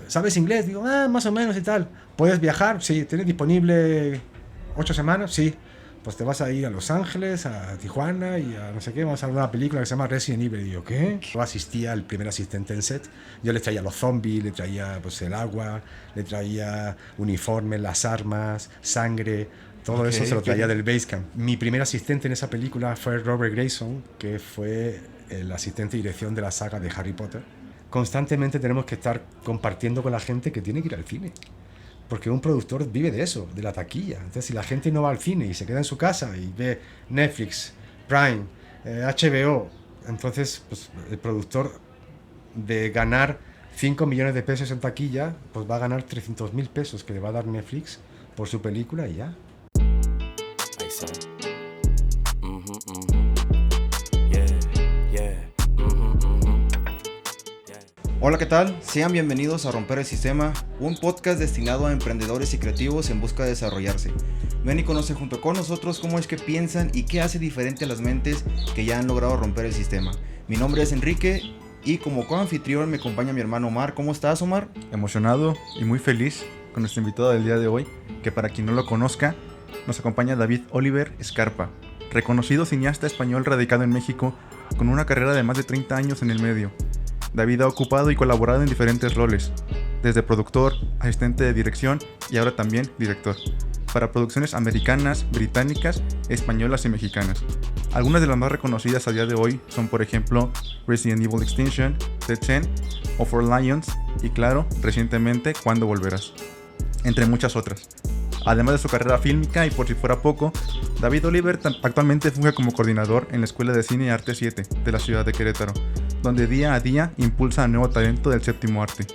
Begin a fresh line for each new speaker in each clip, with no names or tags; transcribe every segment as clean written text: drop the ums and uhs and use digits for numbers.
¿sabes inglés? Digo, más o menos y tal. ¿Puedes viajar? Sí. ¿Tienes disponible 8 semanas? Sí. Pues te vas a ir a Los Ángeles, a Tijuana y a no sé qué. Vamos a ver una película que se llama Resident Evil. Y digo, ¿qué? Yo asistía al primer asistente en set. Yo le traía los zombies, le traía pues el agua, le traía uniformes, las armas, sangre. Todo eso se lo traía del Basecamp. Mi primer asistente en esa película fue Robert Grayson, que fue el asistente de dirección de la saga de Harry Potter. Constantemente tenemos que estar compartiendo con la gente que tiene que ir al cine. Porque un productor vive de eso, de la taquilla. Entonces, si la gente no va al cine y se queda en su casa y ve Netflix, Prime, HBO, entonces pues, el productor de ganar 5 millones de pesos en taquilla, pues va a ganar 300.000 pesos que le va a dar Netflix por su película y ya.
Ahí está. Yeah, yeah.
Hola, ¿qué tal? Sean bienvenidos a Romper el Sistema, un podcast destinado a emprendedores y creativos en busca de desarrollarse. Ven y conoce junto con nosotros cómo es que piensan y qué hace diferente a las mentes que ya han logrado romper el sistema. Mi nombre es Enrique y como coanfitrión me acompaña mi hermano Omar. ¿Cómo estás, Omar?
Emocionado y muy feliz con nuestro invitado del día de hoy, que para quien no lo conozca, nos acompaña David Oliver Escarpa, reconocido cineasta español radicado en México con una carrera de más de 30 años en el medio. David ha ocupado y colaborado en diferentes roles, desde productor, asistente de dirección y ahora también director, para producciones americanas, británicas, españolas y mexicanas. Algunas de las más reconocidas a día de hoy son, por ejemplo, Resident Evil Extinction, The 10 o For Lions y, claro, recientemente, ¿Cuándo volverás?, entre muchas otras. Además de su carrera fílmica y por si fuera poco, David Oliver actualmente funge como coordinador en la Escuela de Cine y Arte 7 de la ciudad de Querétaro, donde día a día impulsa a nuevo talento del séptimo arte.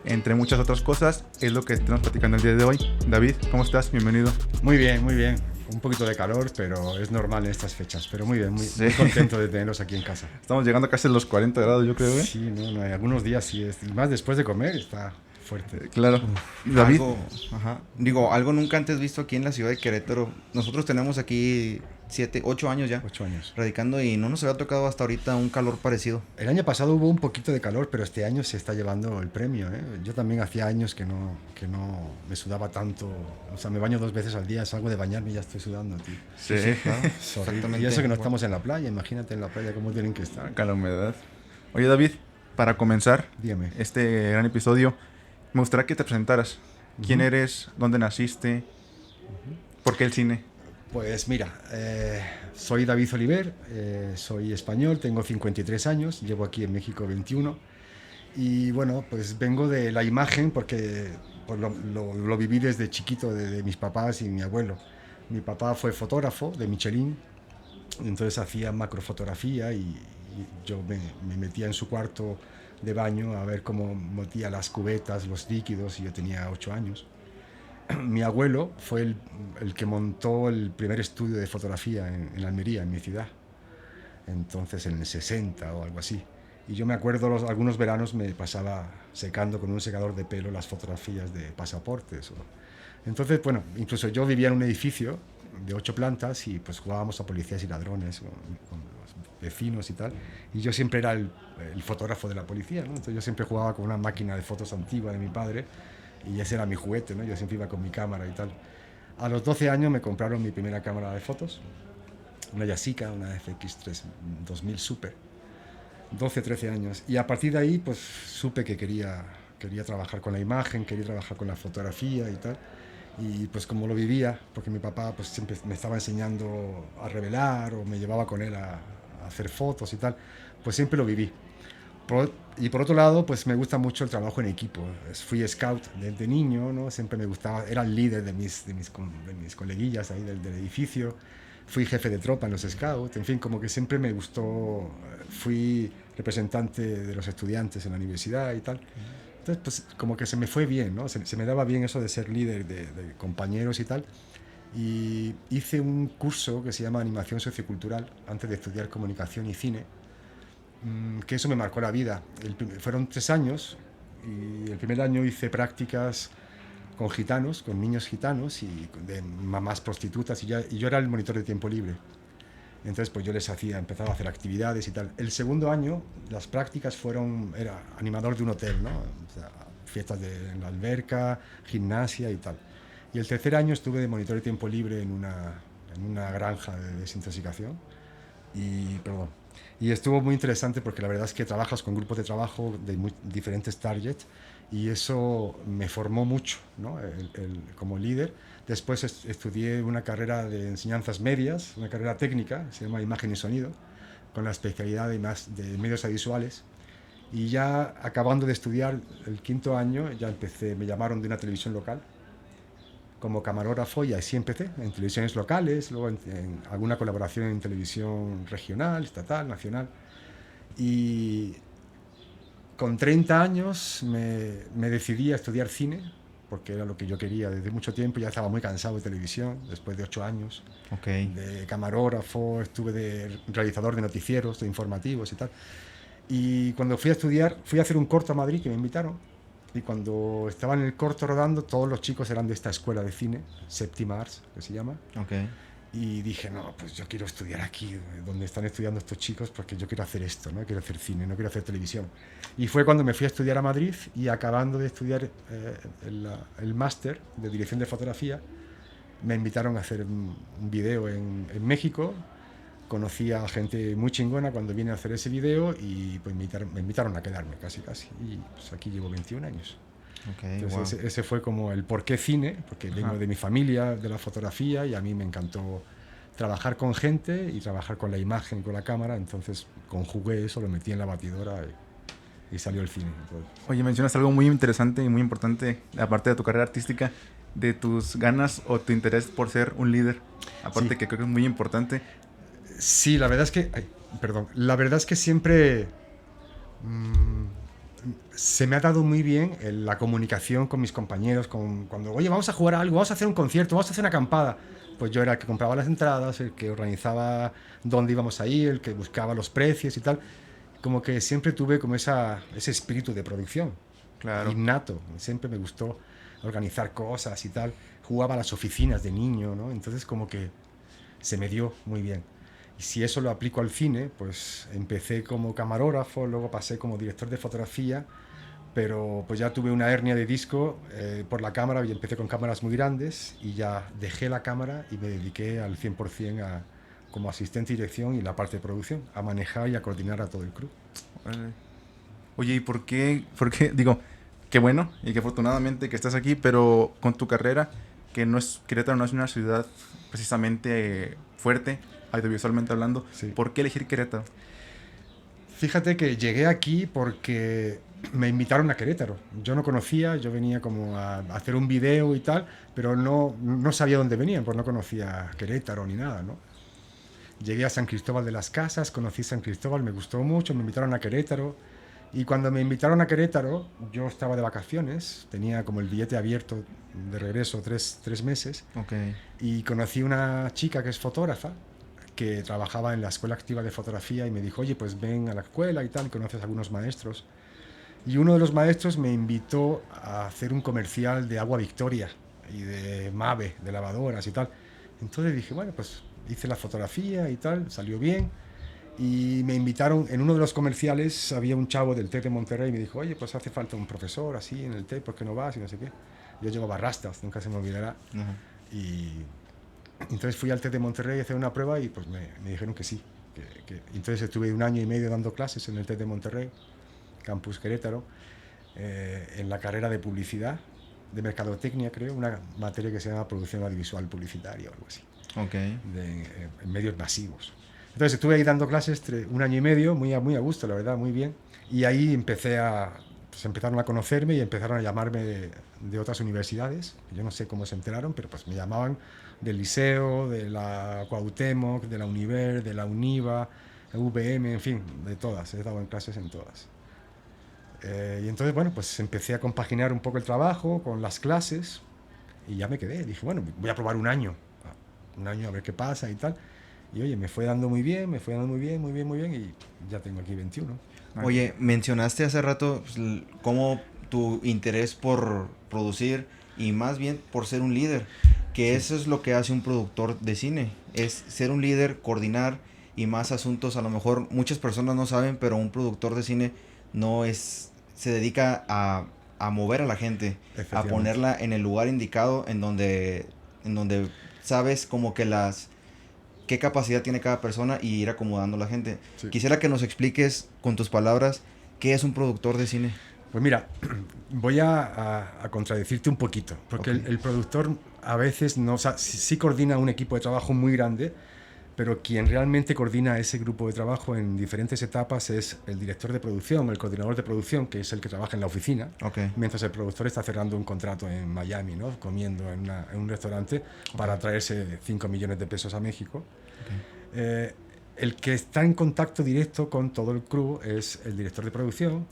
Entre muchas otras cosas, es lo que estamos platicando el día de hoy. David, ¿cómo estás? Bienvenido.
Muy bien, muy bien. Un poquito de calor, pero es normal en estas fechas. Pero muy bien, muy contento de tenerlos aquí en casa.
Estamos llegando casi a los 40 grados, yo creo, ¿eh?
Sí, no, algunos días sí es. Y más después de comer está fuerte.
Claro. David.
Algo nunca antes visto aquí en la ciudad de Querétaro. Nosotros tenemos aquí 8 años ya.
8 años.
Radicando y no nos había tocado hasta ahorita un calor parecido.
El año pasado hubo un poquito de calor, pero este año se está llevando el premio, ¿eh? Yo también hacía años que no me sudaba tanto. O sea, me baño 2 veces al día, salgo de bañarme y ya estoy sudando, tío.
Sí.
Claro,
Exactamente. Y eso que no estamos en la playa, imagínate en la playa cómo tienen que estar.
Con la humedad. Oye, David, para comenzar
Dígame.
este gran episodio, me gustaría que te presentaras. ¿Quién eres? ¿Dónde naciste? ¿Por qué el cine?
Pues mira, soy David Oliver, soy español, tengo 53 años, llevo aquí en México 21 y bueno, pues vengo de la imagen porque pues lo viví desde chiquito de mis papás y mi abuelo. Mi papá fue fotógrafo de Michelin, entonces hacía macrofotografía y yo me metía en su cuarto de baño a ver cómo metía las cubetas, los líquidos, y yo tenía 8 años. Mi abuelo fue el que montó el primer estudio de fotografía en Almería, en mi ciudad, entonces en el 60 o algo así. Y yo me acuerdo algunos veranos me pasaba secando con un secador de pelo las fotografías de pasaportes. Entonces, bueno, incluso yo vivía en un edificio de 8 plantas y pues jugábamos a policías y ladrones con los vecinos y tal. Y yo siempre era el fotógrafo de la policía, ¿no? Entonces yo siempre jugaba con una máquina de fotos antigua de mi padre y ese era mi juguete, ¿no? Yo siempre iba con mi cámara y tal. A los 12 años me compraron mi primera cámara de fotos, una Yasica, una FX3 2000 Super. 12, 13 años. Y a partir de ahí, pues supe que quería trabajar con la imagen, quería trabajar con la fotografía y tal. Y pues como lo vivía, porque mi papá pues siempre me estaba enseñando a revelar o me llevaba con él a hacer fotos y tal, pues siempre lo viví. Y por otro lado, pues me gusta mucho el trabajo en equipo. Fui scout desde niño, ¿no? Siempre me gustaba, era el líder de mis coleguillas ahí del edificio. Fui jefe de tropa en los scouts, en fin, como que siempre me gustó. Fui representante de los estudiantes en la universidad y tal. Entonces, pues como que se me fue bien, ¿no? Se me daba bien eso de ser líder de compañeros y tal. Y hice un curso que se llama Animación Sociocultural antes de estudiar Comunicación y Cine, que eso me marcó la vida. Fueron 3 años y el primer año hice prácticas con gitanos, con niños gitanos y de mamás prostitutas y yo era el monitor de tiempo libre. Entonces pues yo empezaba a hacer actividades y tal. El segundo año las prácticas era animador de un hotel, ¿no? O sea, fiestas en la alberca, gimnasia y tal. Y el tercer año estuve de monitor de tiempo libre en una granja de desintoxicación. Y estuvo muy interesante porque la verdad es que trabajas con grupos de trabajo de diferentes targets y eso me formó mucho, ¿no? Como líder. Después estudié una carrera de enseñanzas medias, una carrera técnica, se llama Imagen y Sonido, con la especialidad de medios audiovisuales. Y ya acabando de estudiar el quinto año, ya me llamaron de una televisión local como camarógrafo y así empecé, en televisiones locales, luego en alguna colaboración en televisión regional, estatal, nacional. Y con 30 años me decidí a estudiar cine, porque era lo que yo quería desde mucho tiempo. Ya estaba muy cansado de televisión, después de 8 años. De camarógrafo, estuve de realizador de noticieros, de informativos y tal. Y cuando fui a estudiar, fui a hacer un corto a Madrid, que me invitaron. Y cuando estaba en el corto rodando, todos los chicos eran de esta escuela de cine, Séptima Arts, que se llama. Y dije, no, pues yo quiero estudiar aquí, donde están estudiando estos chicos, porque yo quiero hacer esto, ¿no? Quiero hacer cine, no quiero hacer televisión. Y fue cuando me fui a estudiar a Madrid y acabando de estudiar el máster de dirección de fotografía, me invitaron a hacer un video en México. Conocí a gente muy chingona cuando vine a hacer ese video y pues me invitaron a quedarme casi. Y pues aquí llevo 21 años. Entonces ese fue como el por qué cine, porque vengo de mi familia, de la fotografía, y a mí me encantó trabajar con gente y trabajar con la imagen y con la cámara. Entonces conjugué eso, lo metí en la batidora y salió el cine. Entonces,
Oye, mencionas algo muy interesante y muy importante, aparte de tu carrera artística, de tus ganas o tu interés por ser un líder. Aparte
sí.
que creo que es muy importante.
Sí, la verdad es que... La verdad es que siempre... se me ha dado muy bien la comunicación con mis compañeros, cuando, oye, vamos a jugar a algo, vamos a hacer un concierto, vamos a hacer una acampada. Pues yo era el que compraba las entradas, el que organizaba dónde íbamos a ir, el que buscaba los precios y tal. Como que siempre tuve como ese espíritu de producción.
Claro.
Innato. Siempre me gustó organizar cosas y tal. Jugaba a las oficinas de niño, ¿no? Entonces como que se me dio muy bien. Y si eso lo aplico al cine, pues empecé como camarógrafo, luego pasé como director de fotografía, pero pues ya tuve una hernia de disco por la cámara y empecé con cámaras muy grandes y ya dejé la cámara y me dediqué al 100% como asistente de dirección y la parte de producción, a manejar y a coordinar a todo el crew.
Oye, ¿y por qué? Digo, qué bueno y qué afortunadamente que estás aquí, pero con tu carrera, Querétaro no es una ciudad precisamente fuerte, audiovisualmente hablando,
Sí.
¿por qué elegir Querétaro?
Fíjate que llegué aquí porque me invitaron a Querétaro. Yo no conocía, yo venía como a hacer un video y tal, pero no sabía dónde venían, pues no conocía Querétaro ni nada, ¿no? Llegué a San Cristóbal de las Casas, conocí San Cristóbal, me gustó mucho, me invitaron a Querétaro. Y cuando me invitaron a Querétaro, yo estaba de vacaciones, tenía como el billete abierto de regreso 3 meses. Y conocí una chica que es fotógrafa, que trabajaba en la escuela activa de fotografía y me dijo, oye, pues ven a la escuela y tal, conoces a algunos maestros. Y uno de los maestros me invitó a hacer un comercial de Agua Victoria y de Mave, de lavadoras y tal. Entonces dije, bueno, pues hice la fotografía y tal, salió bien. Y me invitaron, en uno de los comerciales había un chavo del TEC de Monterrey y me dijo, oye, pues hace falta un profesor así en el TEC, ¿por qué no vas? Y no sé qué. Yo llevaba rastas, nunca se me olvidará. Y entonces fui al TEC de Monterrey a hacer una prueba y pues me dijeron que sí. Entonces estuve 1 año y medio dando clases en el TEC de Monterrey, Campus Querétaro, en la carrera de publicidad, de mercadotecnia creo, una materia que se llama producción audiovisual publicitaria o algo así, en medios masivos. Entonces estuve ahí dando clases 1 año y medio, muy a gusto, la verdad, muy bien. Y ahí empezaron a conocerme y empezaron a llamarme de otras universidades. Yo no sé cómo se enteraron, pero pues me llamaban del Liceo, de la Cuauhtémoc, de la Univer, de la Univa, UVM, en fin, de todas. He dado en clases en todas. Y entonces, bueno, pues empecé a compaginar un poco el trabajo con las clases y ya me quedé. Dije, bueno, voy a probar 1 año. 1 año a ver qué pasa y tal. Y oye, me fue dando muy bien, muy bien y ya tengo aquí 21.
Oye, mencionaste hace rato cómo tu interés por producir y más bien por ser un líder, que eso es lo que hace un productor de cine, es ser un líder, coordinar y más asuntos. A lo mejor muchas personas no saben, pero un productor de cine no es, se dedica a a mover a la gente, a
Efectivamente.
ponerla en el lugar indicado, en donde sabes como que qué capacidad tiene cada persona y ir acomodando a la gente.
Sí.
Quisiera que nos expliques con tus palabras qué es un productor de cine.
Pues mira, voy a contradecirte un poquito, porque
Ok.
el productor a veces no, o sea, sí coordina un equipo de trabajo muy grande, pero quien realmente coordina ese grupo de trabajo en diferentes etapas es el director de producción, el coordinador de producción, que es el que trabaja en la oficina,
Ok.
mientras el productor está cerrando un contrato en Miami, ¿no? Comiendo en un restaurante para traerse 5 millones de pesos a México. El que está en contacto directo con todo el crew es el director de producción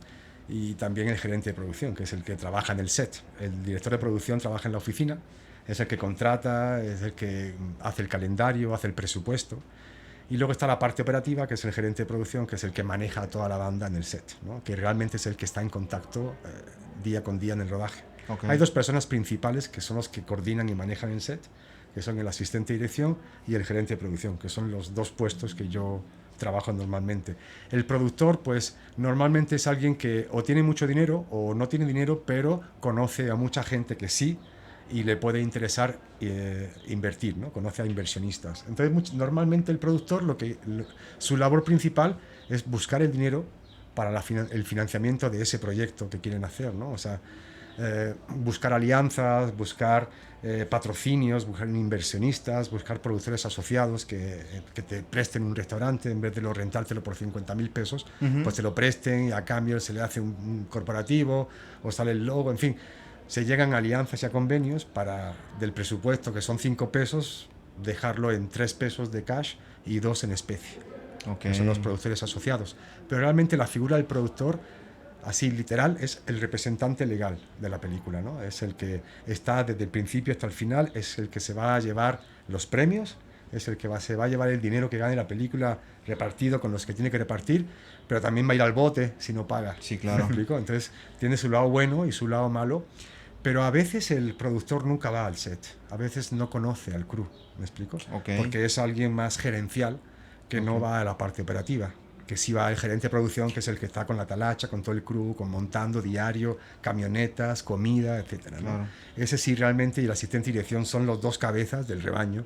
y también el gerente de producción, que es el que trabaja en el set. El director de producción trabaja en la oficina, es el que contrata, es el que hace el calendario, hace el presupuesto. Y luego está la parte operativa, que es el gerente de producción, que es el que maneja a toda la banda en el set, ¿no? Que realmente es el que está en contacto día con día en el rodaje.
Ok.
Hay dos personas principales que son los que coordinan y manejan el set, que son el asistente de dirección y el gerente de producción, que son los dos puestos que yo trabajo normalmente. El productor, pues normalmente es alguien que o tiene mucho dinero o no tiene dinero, pero conoce a mucha gente que sí y le puede interesar invertir, ¿no? Conoce a inversionistas. Entonces, normalmente el productor, su labor principal es buscar el dinero para el financiamiento de ese proyecto que quieren hacer, ¿no? O sea, buscar alianzas, buscar patrocinios, buscar inversionistas, buscar productores asociados que te presten un restaurante en vez de rentártelo por 50.000 pesos, pues te lo presten y a cambio se le hace un corporativo o sale el logo, en fin. Se llegan a alianzas y a convenios para del presupuesto, que son 5 pesos, dejarlo en 3 pesos de cash y 2 en especie.
Ok.
Que son los productores asociados. Pero realmente la figura del productor, así literal, es el representante legal de la película, ¿no? Es el que está desde el principio hasta el final, es el que se va a llevar los premios, es el que se va a llevar el dinero que gane la película repartido con los que tiene que repartir, pero también va a ir al bote si no paga.
Sí, claro.
¿Me explico? Entonces tiene su lado bueno y su lado malo, pero a veces el productor nunca va al set, a veces no conoce al crew, ¿me explico?
Ok.
Porque es alguien más gerencial que no va a la parte operativa, que sí va el gerente de producción, que es el que está con la talacha, con todo el crew, con montando diario, camionetas, comida, etcétera, ¿no?
Claro.
Ese sí realmente, y el asistente de dirección son los dos cabezas del rebaño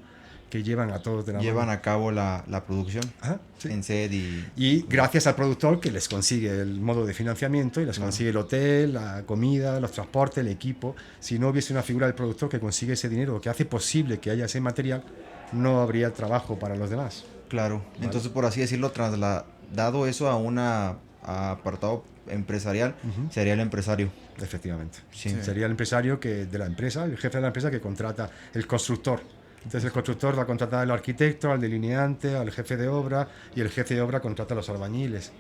que llevan a todos de la
Llevan
mano.
a cabo la producción
Ajá, sí.
en set y...
Y gracias al productor que les consigue el modo de financiamiento y les consigue el hotel, la comida, los transportes, el equipo. Si no hubiese una figura del productor que consigue ese dinero, que hace posible que haya ese material, no habría trabajo para los demás.
Claro.
Vale.
Entonces, por así decirlo, trasladado eso a apartado empresarial, sería el empresario.
Efectivamente.
Sí.
Sería el empresario de la empresa, el jefe de la empresa que contrata el constructor. Entonces el constructor va a contratar al arquitecto, al delineante, al jefe de obra, y el jefe de obra contrata a los albañiles.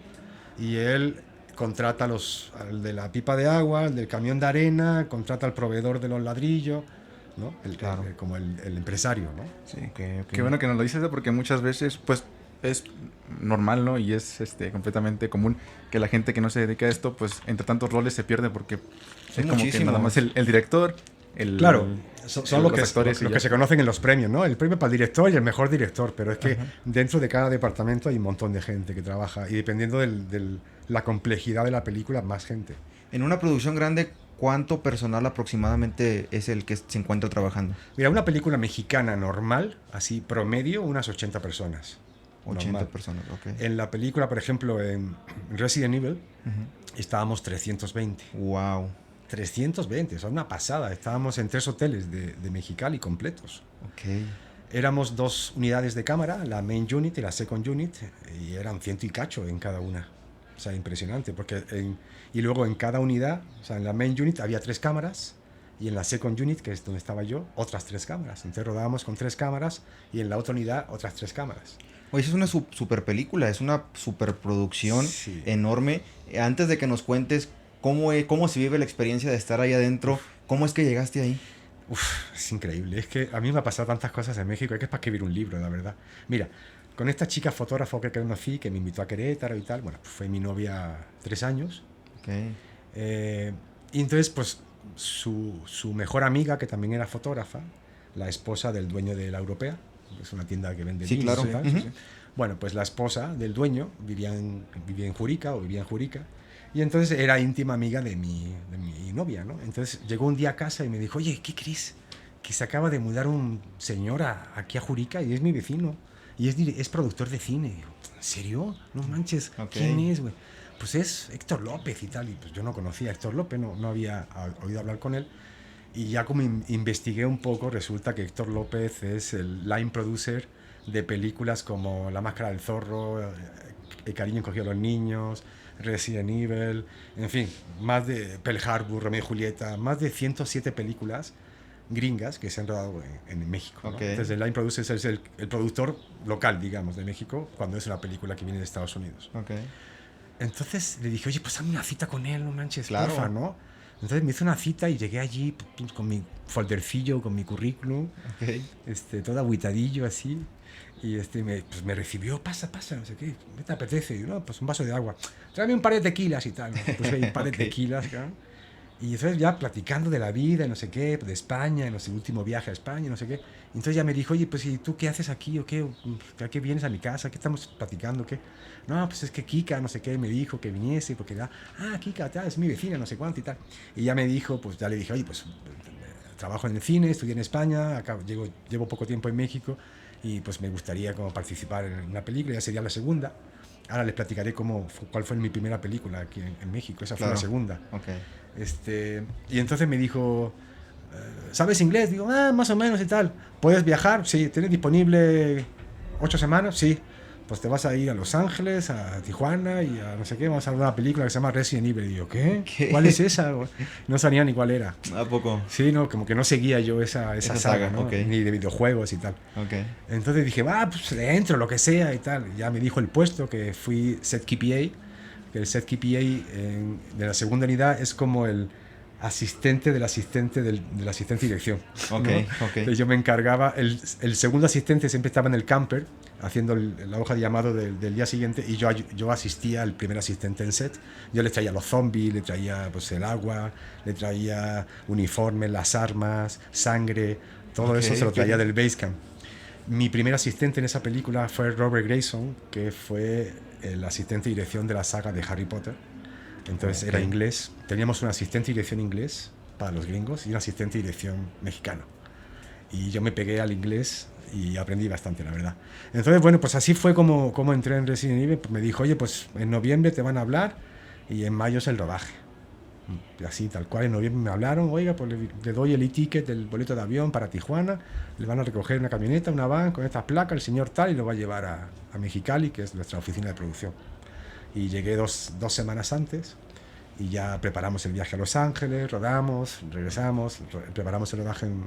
Y él contrata al de la pipa de agua, al del camión de arena, contrata al proveedor de los ladrillos, ¿no?
Claro.
Como el empresario, ¿no?
Sí.
Ok.
Qué bueno que nos lo dices, porque muchas veces, pues, es normal, ¿no? Y es completamente común que la gente que no se dedica a esto, pues, entre tantos roles se pierde, porque
Son
es como que
muchísimos.
nada más el director,
Claro, son
los
los
actores y
que
ya.
se conocen en los premios, ¿no? El premio para el director y el mejor director, pero es que dentro de cada departamento hay un montón de gente que trabaja y dependiendo de la complejidad de la película, más gente.
En una producción grande, ¿cuánto personal aproximadamente es el que se encuentra trabajando?
Mira, una película mexicana normal, así promedio, unas 80 personas.
80
Normal.
personas, ok.
En la película, por ejemplo, en Resident Evil, estábamos 320.
Wow.
320, eso es una pasada. Estábamos en 3 hoteles de Mexicali completos.
Ok.
Éramos 2 unidades de cámara, la main unit y la second unit, y eran 100 y cacho en cada una. O sea, impresionante, porque y luego en cada unidad, o sea, en la main unit había 3 cámaras, y en la second unit, que es donde estaba yo, otras 3 cámaras. Entonces rodábamos con 3 cámaras, y en la otra unidad otras 3 cámaras.
Oye, es una super película, es una super producción
Sí.
enorme. Antes de que nos cuentes cómo se vive la experiencia de estar ahí adentro, ¿cómo es que llegaste ahí?
Es increíble, es que a mí me ha pasado tantas cosas en México, es que es para escribir un libro, la verdad. Mira, con esta chica fotógrafa que conocí, que me invitó a Querétaro y tal, bueno, pues fue mi novia 3 años.
Ok.
Y entonces, pues, su mejor amiga, que también era fotógrafa, la esposa del dueño de La Europea, es una tienda que vende
Sí,
vinos
claro.
y tal.
Ujú.
Bueno, pues la esposa del dueño vivía en Jurica, o vivía en Jurica, Y entonces era íntima amiga de mi novia, ¿no? Entonces llegó un día a casa y me dijo, oye, ¿qué crees? Que se acaba de mudar un señor aquí a Jurica y es mi vecino. Y es productor de cine. Y yo, ¿en serio? No manches. ¿Quién es, güey? Pues es Héctor López y tal. Y pues yo no conocía a Héctor López, no había oído hablar con él. Y ya como investigué un poco, resulta que Héctor López es el line producer de películas como La Máscara del Zorro, El cariño encogido a los niños, Resident Evil, en fin, más de Pearl Harbor, Romeo y Julieta, más de 107 películas gringas que se han rodado en México, ¿no? Entonces el line producer es el productor local, digamos, de México, cuando es una película que viene de Estados Unidos. Entonces le dije, oye, pues hazme una cita con él, no manches, porfa, ¿no? Entonces me hizo una cita y llegué allí con mi foldercillo, con mi currículum, todo agüitadillo así, y pues me recibió, pasa, no sé qué, ¿qué te apetece? Y yo, no, pues un vaso de agua, tráeme un par de tequilas y tal, ¿no? Pues un par de tequilas, claro. Y entonces ya platicando de la vida, no sé qué, de España, en el último viaje a España, no sé qué. Entonces ya me dijo, oye, pues ¿y tú qué haces aquí o qué? ¿A qué vienes a mi casa? ¿Qué estamos platicando? ¿Qué? No, pues es que Kika, no sé qué, me dijo que viniese, porque Kika, tal, es mi vecina, no sé cuánto y tal. Y ya me dijo, pues ya le dije, oye, pues trabajo en el cine, estudié en España, acá llevo poco tiempo en México y pues me gustaría como participar en una película, ya sería la segunda. Ahora les platicaré cuál fue mi primera película aquí en México, esa fue la segunda. Y entonces me dijo, ¿sabes inglés? Digo, más o menos y tal. ¿Puedes viajar? Sí. ¿Tienes disponible 8 semanas? Sí. Pues te vas a ir a Los Ángeles, a Tijuana y a no sé qué, vamos a ver una película que se llama Resident Evil. Y yo, ¿qué? ¿Cuál es esa? No sabía ni cuál era.
¿A poco?
Sí, no, como que no seguía yo esa saga, ¿no? Ni de videojuegos y tal. Entonces dije, pues dentro, lo que sea y tal. Y ya me dijo el puesto, que fui set KPA, que el set KPA de la segunda unidad es como el asistente del asistente del asistente de dirección. ¿No? Entonces yo me encargaba, el segundo asistente siempre estaba en el camper haciendo la hoja de llamado del día siguiente y yo asistía al primer asistente en set. Yo le traía los zombies, le traía pues, el agua, le traía uniformes, las armas, sangre, todo eso se lo traía del Basecamp. Mi primer asistente en esa película fue Robert Grayson, que fue el asistente de dirección de la saga de Harry Potter. Entonces era inglés. Teníamos un asistente de dirección inglés para los gringos y un asistente de dirección mexicano. Y yo me pegué al inglés y aprendí bastante, la verdad. Entonces, bueno, pues así fue como entré en Resident Evil. Pues me dijo, oye, pues en noviembre te van a hablar y en mayo es el rodaje. Y así, tal cual, en noviembre me hablaron, oiga, pues le doy el e-ticket del boleto de avión para Tijuana, le van a recoger una camioneta, una van con estas placas, el señor tal, y lo va a llevar a Mexicali, que es nuestra oficina de producción. Y llegué dos semanas antes y ya preparamos el viaje a Los Ángeles, rodamos, regresamos, preparamos el rodaje en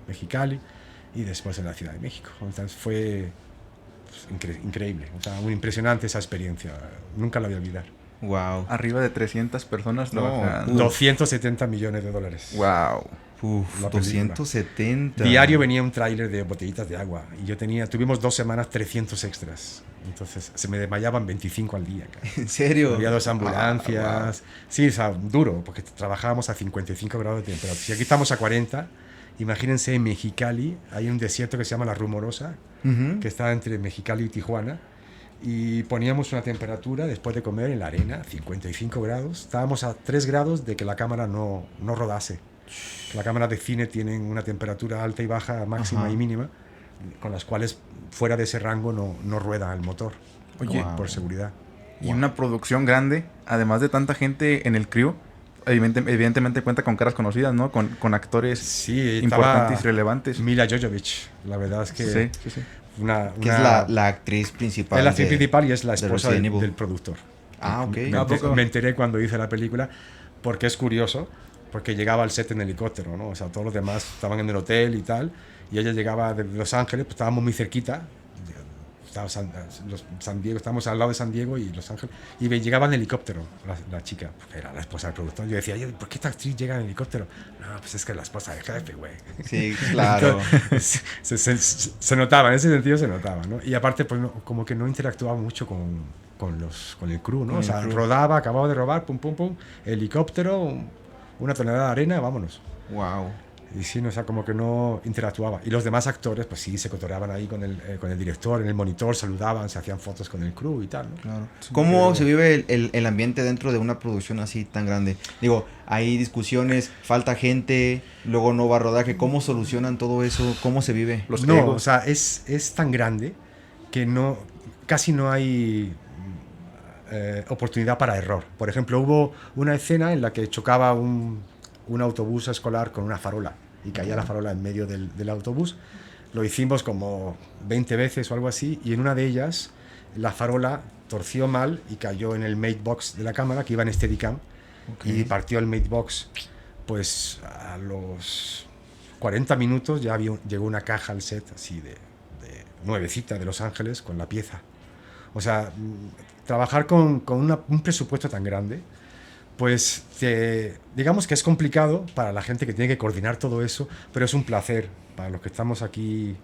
Mexicali y después en la Ciudad de México. Entonces fue increíble, o sea, muy impresionante esa experiencia, nunca la voy a olvidar.
Wow.
Arriba de 300 personas trabajando.
270 millones de dólares.
Wow.
270.
Diario venía un tráiler de botellitas de agua y tuvimos 2 semanas 300 extras. Entonces se me desmayaban 25 al día. Cara.
¿En serio?
Había 2 ambulancias. Wow. Sí, o sea, duro, porque trabajábamos a 55 grados de temperatura. Si aquí estamos a 40, imagínense en Mexicali, hay un desierto que se llama La Rumorosa, que está entre Mexicali y Tijuana. Y poníamos una temperatura después de comer en la arena, 55 grados. Estábamos a 3 grados de que la cámara no rodase. Las cámaras de cine tienen una temperatura alta y baja, máxima y mínima, con las cuales fuera de ese rango no rueda el motor. Oye, por seguridad.
Y una producción grande, además de tanta gente en el crew, evidentemente cuenta con caras conocidas, ¿no? Con actores importantes y relevantes.
Mila Jovovich, la verdad es que...
Sí. Que es la actriz principal.
Es la actriz principal y es la esposa del productor.
Ok.
Me enteré cuando hice la película, porque es curioso, porque llegaba al set en helicóptero, ¿no? O sea, todos los demás estaban en el hotel y tal, y ella llegaba de Los Ángeles, pues estábamos muy cerquita, estábamos al lado de San Diego y Los Ángeles, y llegaba en helicóptero la chica, porque era la esposa del productor. Yo decía, ¿por qué esta actriz llega en helicóptero? No, pues es que es la esposa del jefe, güey.
Sí, claro.
Entonces, se notaba, en ese sentido se notaba, ¿no? Y aparte, pues como que no interactuaba mucho con el crew, ¿no? O sea, rodaba, acababa de robar, pum, helicóptero, una tonelada de arena, vámonos.
Wow.
Y sí, no, o sea, como que no interactuaba. Y los demás actores, pues sí, se cotorreaban ahí con el director, en el monitor, saludaban, se hacían fotos con el crew y tal, ¿no?
Claro.
Sí,
¿Cómo
pero-
se vive el ambiente dentro de una producción así tan grande? Digo, hay discusiones, falta gente, luego no va rodaje. ¿Cómo solucionan todo eso? ¿Cómo se vive?
Los
No,
egos.
o sea, es tan grande que casi no hay oportunidad para error. Por ejemplo, hubo una escena en la que chocaba un autobús escolar con una farola y caía la farola en medio del autobús. Lo hicimos como 20 veces o algo así, y en una de ellas la farola torció mal y cayó en el mate box de la cámara, que iba en Steadicam, y partió el mate box. Pues a los 40 minutos ya llegó una caja al set así de nuevecita de Los Ángeles con la pieza. O sea, trabajar con un presupuesto tan grande, pues digamos que es complicado para la gente que tiene que coordinar todo eso, pero es un placer para los que estamos aquí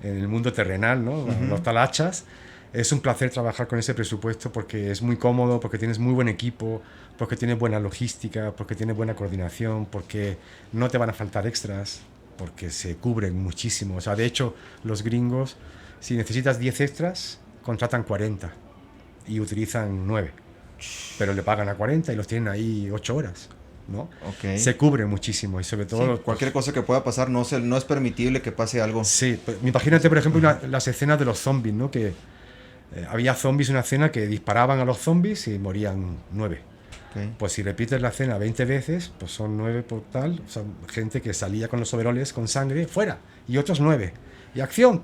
en el mundo terrenal, ¿no? Los talachas. Es un placer trabajar con ese presupuesto porque es muy cómodo, porque tienes muy buen equipo, porque tienes buena logística, porque tienes buena coordinación, porque no te van a faltar extras, porque se cubren muchísimo. O sea, de hecho, los gringos, si necesitas 10 extras, contratan 40 y utilizan 9, pero le pagan a 40 y los tienen ahí 8 horas, ¿no?
Ok.
Se cubre muchísimo y sobre todo...
Sí, cualquier cosa que pueda pasar no es permitible que pase algo.
Sí, pues, imagínate, por ejemplo, las escenas de los zombies, ¿no? Que había zombies, una escena que disparaban a los zombies y morían 9.
Ok.
Pues si repites la escena 20 veces, pues son 9 por tal. O sea, gente que salía con los overoles con sangre, fuera, y otros 9. Y acción,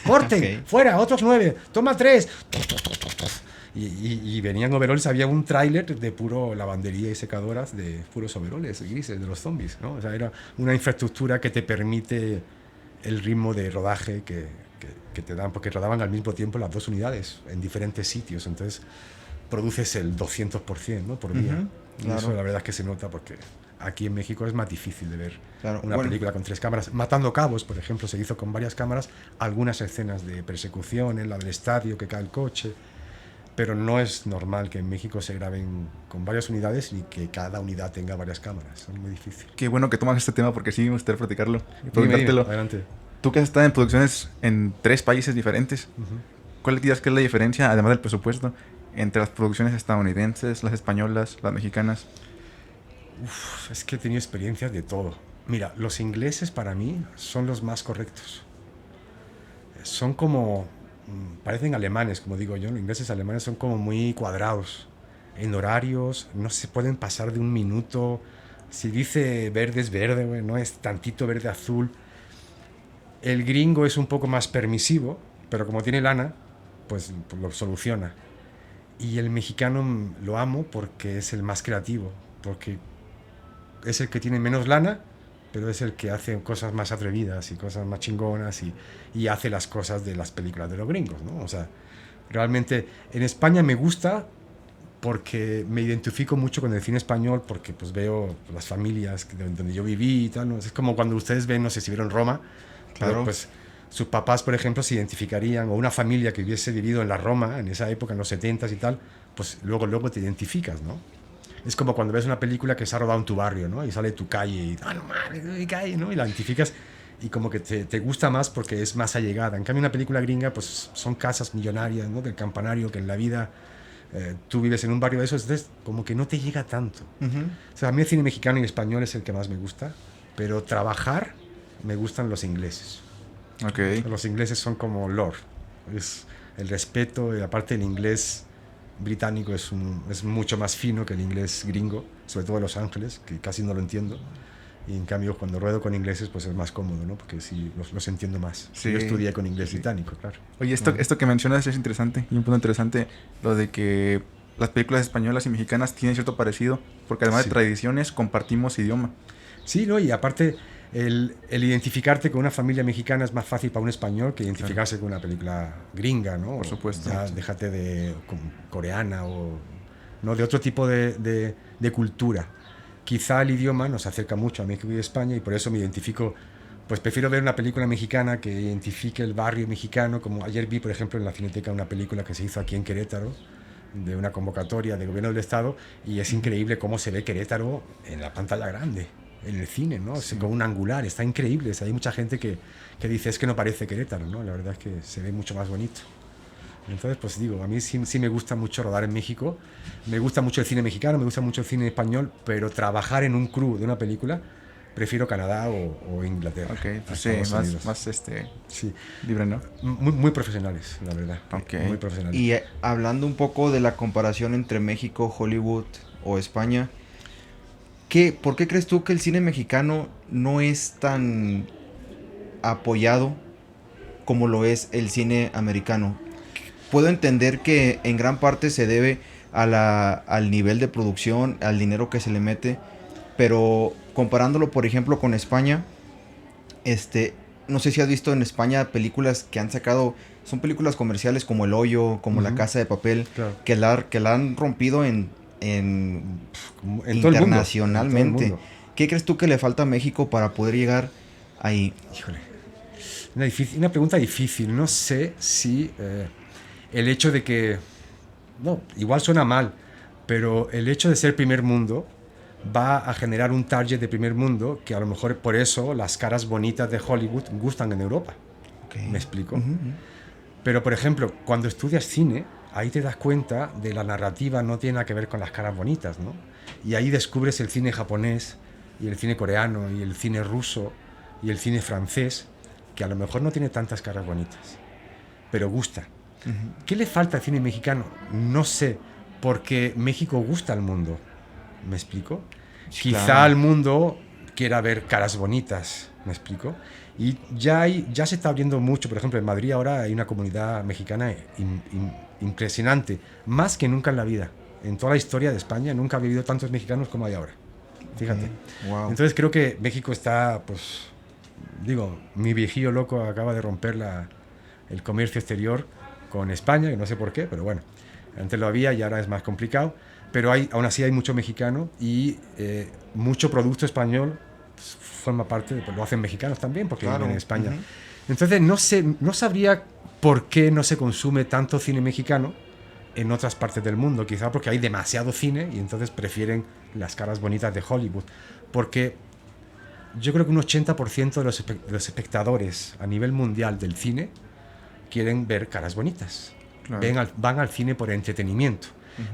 corten,
Ok.
fuera, otros 9, toma 3. Y venían overoles, había un tráiler de puro lavandería y secadoras de puros overoles grises de los zombies, ¿no? O sea, era una infraestructura que te permite el ritmo de rodaje que te dan, porque rodaban al mismo tiempo las dos unidades en diferentes sitios, entonces produces el 200%, ¿no? Por día.
Ujú,
Y
claro.
eso la verdad es que se nota porque aquí en México es más difícil de ver
Claro,
una
bueno.
película con 3 cámaras. Matando Cabos, por ejemplo, se hizo con varias cámaras, algunas escenas de persecución, en la del estadio que cae el coche, pero no es normal que en México se graben con varias unidades y que cada unidad tenga varias cámaras. Es muy difícil.
Qué bueno que tomas este tema porque sí me gustaría platicarlo y
Dime,
preguntártelo.
adelante.
Tú que has estado en producciones en 3 países diferentes, ¿cuál dirías que es la diferencia, además del presupuesto, entre las producciones estadounidenses, las españolas, las mexicanas?
Es que he tenido experiencias de todo. Mira, los ingleses para mí son los más correctos. Son como... parecen alemanes, como digo yo. Los ingleses alemanes son como muy cuadrados. En horarios, no se pueden pasar de un minuto. Si dice verde es verde, güey, no es tantito verde azul. El gringo es un poco más permisivo, pero como tiene lana, pues lo soluciona. Y el mexicano lo amo porque es el más creativo, porque es el que tiene menos lana, pero es el que hace cosas más atrevidas y cosas más chingonas y hace las cosas de las películas de los gringos, ¿no? O sea, realmente en España me gusta porque me identifico mucho con el cine español, porque pues veo las familias donde yo viví y tal, ¿no? Es como cuando ustedes ven, no sé si vieron Roma,
Claro.
pero pues sus papás, por ejemplo, se identificarían, o una familia que hubiese vivido en la Roma, en esa época, en los 70s y tal, pues luego te identificas, ¿no? Es como cuando ves una película que se ha rodado en tu barrio, ¿no? Y sale tu calle y, no mames, mi calle, ¿no? Y la identificas y como que te gusta más porque es más allegada. En cambio, una película gringa, pues son casas millonarias, ¿no? Del campanario, que en la vida tú vives en un barrio de esos, entonces como que no te llega tanto.
Ujú.
O sea, a mí el cine mexicano y español es el que más me gusta, pero trabajar me gustan los ingleses.
Ok.
Los ingleses son como lord. Es el respeto, y aparte el inglés británico es mucho más fino que el inglés gringo, sobre todo en Los Ángeles, que casi no lo entiendo. Y en cambio, cuando ruedo con ingleses, pues es más cómodo, ¿no? Porque sí, los entiendo más.
Sí.
Yo estudié con inglés británico, claro.
Oye, esto que mencionas es interesante, y un punto interesante, lo de que las películas españolas y mexicanas tienen cierto parecido, porque además
Sí.
de tradiciones compartimos idioma.
Sí, ¿no? Y aparte, el identificarte con una familia mexicana es más fácil para un español que identificarse con una película gringa, ¿no?
Por supuesto.
Ya, déjate de coreana o ¿no? De otro tipo de cultura. Quizá el idioma nos acerca mucho a México y España y por eso me identifico, pues prefiero ver una película mexicana que identifique el barrio mexicano, como ayer vi, por ejemplo, en la Cineteca una película que se hizo aquí en Querétaro, de una convocatoria del gobierno del estado, y es increíble cómo se ve Querétaro en la pantalla grande. en el cine, ¿no?
Sí.
Con un angular, está increíble. O sea, hay mucha gente que dice, es que no parece Querétaro, ¿no? La verdad es que se ve mucho más bonito. Entonces, pues digo, a mí sí me gusta mucho rodar en México, me gusta mucho el cine mexicano, me gusta mucho el cine español, pero trabajar en un crew de una película, prefiero Canadá o Inglaterra.
Ok,
a
pues sí,
Estados Unidos.
más
Sí,
libre, ¿no?
muy profesionales, la verdad.
Ok.
Muy profesionales.
Y hablando un poco de la comparación entre México, Hollywood o España, ¿por qué crees tú que el cine mexicano no es tan apoyado como lo es el cine americano? Puedo entender que en gran parte se debe al nivel de producción, al dinero que se le mete, pero comparándolo, por ejemplo, con España, no sé si has visto en España películas que han sacado, son películas comerciales como El Hoyo, como La Casa de Papel,
Claro.
que la han rompido en
En todo el mundo,
internacionalmente.
en todo el mundo.
¿Qué crees tú que le falta a México para poder llegar ahí?
Híjole, una pregunta difícil. No sé si el hecho de que, no, igual suena mal, pero el hecho de ser primer mundo va a generar un target de primer mundo que a lo mejor por eso las caras bonitas de Hollywood gustan en Europa.
Okay.
¿Me explico?
Ujú.
Pero, por ejemplo, cuando estudias cine, ahí te das cuenta de la narrativa no tiene nada que ver con las caras bonitas, ¿no? Y ahí descubres el cine japonés y el cine coreano y el cine ruso y el cine francés, que a lo mejor no tiene tantas caras bonitas, pero gusta. ¿Qué le falta al cine mexicano? No sé, porque México gusta al mundo. ¿Me explico?
Sí,
Quizá
claro.
el mundo quiera ver caras bonitas. ¿Me explico? Y ya se está abriendo mucho. Por ejemplo, en Madrid ahora hay una comunidad mexicana impresionante, más que nunca en la vida. En toda la historia de España nunca ha vivido tantos mexicanos como hay ahora. Fíjate.
Wow.
Entonces creo que México está, pues, digo, mi viejillo loco acaba de romper el comercio exterior con España, que no sé por qué, pero bueno, antes lo había y ahora es más complicado, pero aún así hay mucho mexicano y mucho producto español pues, forma parte, pues, lo hacen mexicanos también, porque
Claro.
viven en España.
Ujú.
Entonces no sabría por qué no se consume tanto cine mexicano en otras partes del mundo, quizá porque hay demasiado cine y entonces prefieren las caras bonitas de Hollywood, porque yo creo que un 80% de los espectadores a nivel mundial del cine quieren ver caras bonitas.
Claro.
Van al cine por entretenimiento.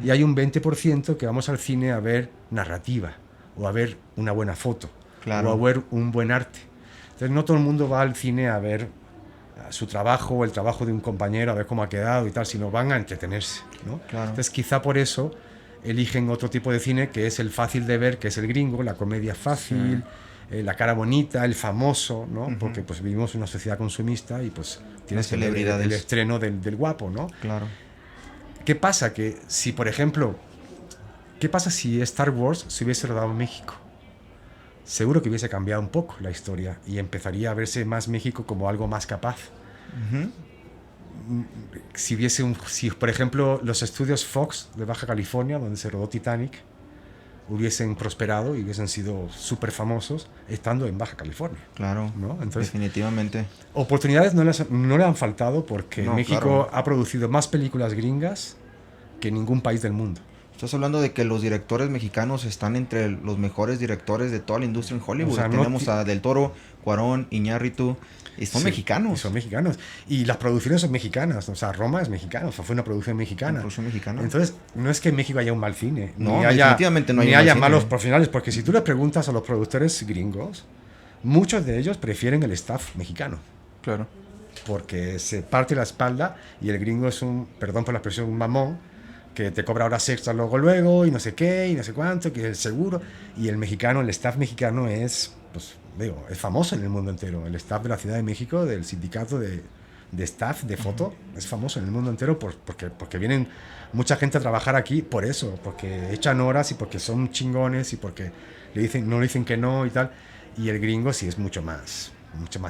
Y hay un 20% que vamos al cine a ver narrativa, o a ver una buena foto,
Claro.
o a ver un buen arte. Entonces no todo el mundo va al cine a ver su trabajo o el trabajo de un compañero, a ver cómo ha quedado y tal, sino van a entretenerse, ¿no?
Claro.
Entonces quizá por eso eligen otro tipo de cine que es el fácil de ver, que es el gringo, la comedia fácil, la cara bonita, el famoso, ¿no?
Ujú.
Porque pues vivimos en una sociedad consumista y pues tienes
Las
que ver
celebridades.
el estreno del guapo, ¿no?
Claro.
¿Qué pasa? Que si, por ejemplo, ¿qué pasa si Star Wars se hubiese rodado en México? Seguro que hubiese cambiado un poco la historia y empezaría a verse más México como algo más capaz.
Ujú.
Si por ejemplo, los estudios Fox de Baja California, donde se rodó Titanic, hubiesen prosperado y hubiesen sido súper famosos estando en Baja California,
Claro.
¿no? Entonces,
Definitivamente.
oportunidades no le han faltado porque
No,
México
claro.
ha producido más películas gringas que ningún país del mundo.
Estás hablando de que los directores mexicanos están entre los mejores directores de toda la industria en Hollywood.
O sea, no
Tenemos a Del Toro, Cuarón, Iñárritu, y son
Sí,
mexicanos.
y son mexicanos. Y las producciones son mexicanas. O sea, Roma es mexicano. O sea, fue una producción mexicana.
Una producción mexicana.
Entonces, no es que en México haya un mal cine.
No,
ni haya,
definitivamente no hay
ni
un mal
haya
cine.
malos profesionales. Porque si tú le preguntas a los productores gringos, muchos de ellos prefieren el staff mexicano.
Claro.
Porque se parte la espalda y el gringo es un, perdón por la expresión, un mamón que te cobra horas extras luego y no sé qué y no sé cuánto, que es el seguro. Y el mexicano, el staff mexicano es, pues, digo, es famoso en el mundo entero. El staff de la Ciudad de México, del sindicato de staff de foto, es famoso en el mundo entero porque vienen mucha gente a trabajar aquí por eso, porque echan horas y porque son chingones y porque no le dicen que no y tal. Y el gringo sí es mucho más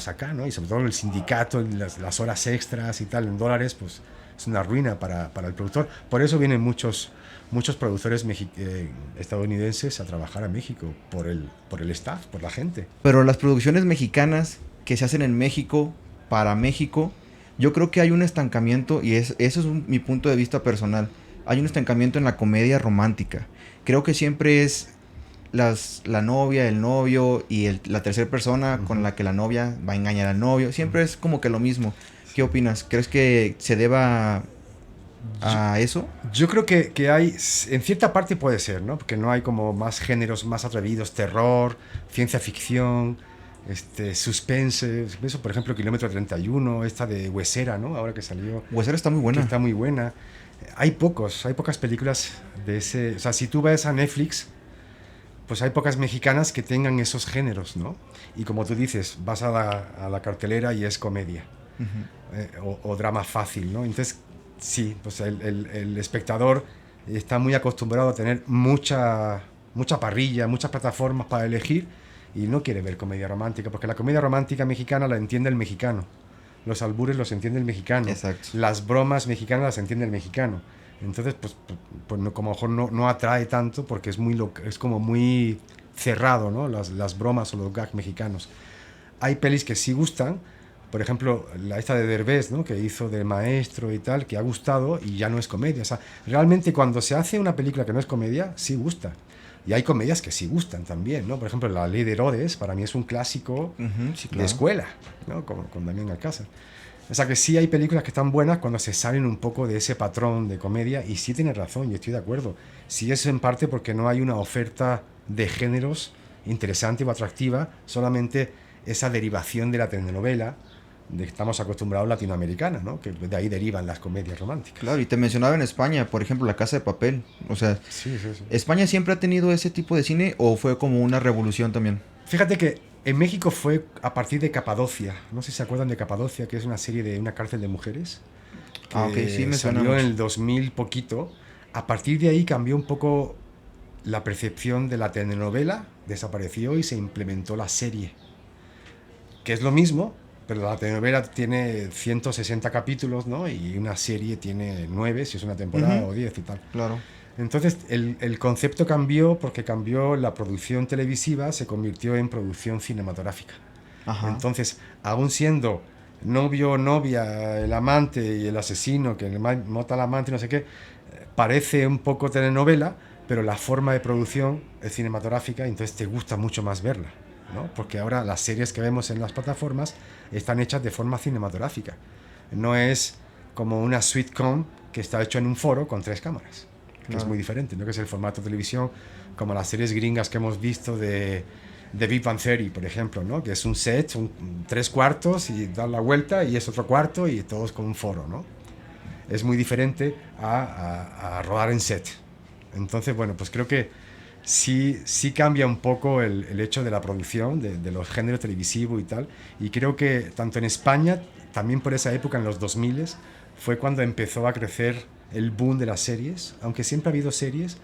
acá, ¿no? Y sobre todo el sindicato, las horas extras y tal, en dólares, pues es una ruina para el productor. Por eso vienen muchos productores estadounidenses a trabajar a México, por el staff, por la gente.
Pero las producciones mexicanas que se hacen en México, para México, yo creo que hay un estancamiento, y eso es mi punto de vista personal. Hay un estancamiento en la comedia romántica. Creo que siempre es la novia, el novio y la tercera persona con la que la novia va a engañar al novio. Siempre es como que lo mismo. ¿Qué opinas? ¿Crees que se deba a eso?
Yo creo que hay, en cierta parte puede ser, ¿no? Porque no hay como más géneros más atrevidos, terror, ciencia ficción, suspense, por ejemplo, Kilómetro 31, esta de Huesera, ¿no? Ahora que salió.
Huesera está muy buena.
Que está muy buena. Hay pocas películas de ese, o sea, si tú ves a Netflix, pues hay pocas mexicanas que tengan esos géneros, ¿no? Y como tú dices, vas a la cartelera y es comedia. O drama fácil, ¿no? Entonces, sí, pues el espectador está muy acostumbrado a tener mucha parrilla, muchas plataformas para elegir y no quiere ver comedia romántica, porque la comedia romántica mexicana la entiende el mexicano. Los albures los entiende el mexicano.
Exacto.
Las bromas mexicanas las entiende el mexicano. Entonces, pues no, como a lo mejor no atrae tanto porque es como muy cerrado, ¿no? Las bromas o los gags mexicanos. Hay pelis que sí gustan, por ejemplo, esta de Derbez, ¿no? Que hizo de maestro y tal, que ha gustado y ya no es comedia. O sea, realmente cuando se hace una película que no es comedia, sí gusta. Y hay comedias que sí gustan también, ¿no? Por ejemplo, La Ley de Herodes, para mí es un clásico
Sí, claro.
de escuela, ¿no? Con Damián Alcázar. O sea que sí hay películas que están buenas cuando se salen un poco de ese patrón de comedia, y sí tienes razón, y estoy de acuerdo. Sí es en parte porque no hay una oferta de géneros interesante o atractiva, solamente esa derivación de la telenovela de que estamos acostumbrados latinoamericana, ¿no? Que de ahí derivan las comedias románticas.
Claro, y te mencionaba en España, por ejemplo, La Casa de Papel. O sea,
Sí.
¿España siempre ha tenido ese tipo de cine o fue como una revolución también?
Fíjate que en México fue a partir de Capadocia. No sé si se acuerdan de Capadocia, que es una serie de una cárcel de mujeres.
Ok, sí me suena
salió en
mucho.
el 2000 poquito. A partir de ahí cambió un poco la percepción de la telenovela, desapareció y se implementó la serie. Que es lo mismo, pero la telenovela tiene 160 capítulos, ¿no? Y una serie tiene 9, si es una temporada, o 10 y tal.
Claro.
Entonces el concepto cambió porque cambió la producción televisiva, se convirtió en producción cinematográfica.
Ajá.
Entonces, aún siendo novio o novia, el amante y el asesino que mata al amante, no sé qué, parece un poco telenovela, pero la forma de producción es cinematográfica, entonces te gusta mucho más verla, ¿no? Porque ahora las series que vemos en las plataformas están hechas de forma cinematográfica. No es como una sitcom que está hecho en un foro con 3 cámaras, que es muy diferente, ¿no? Que es el formato de televisión, como las series gringas que hemos visto de Big Bang Theory, por ejemplo, ¿no? Que es un set, 3 cuartos y dar la vuelta y es otro cuarto y todos con un foro, ¿no? Es muy diferente a rodar en set. Entonces, bueno, pues creo que sí cambia un poco el hecho de la producción, de los géneros televisivos y tal. Y creo que tanto en España, también por esa época, en los 2000, fue cuando empezó a crecer el boom de las series, aunque siempre ha habido series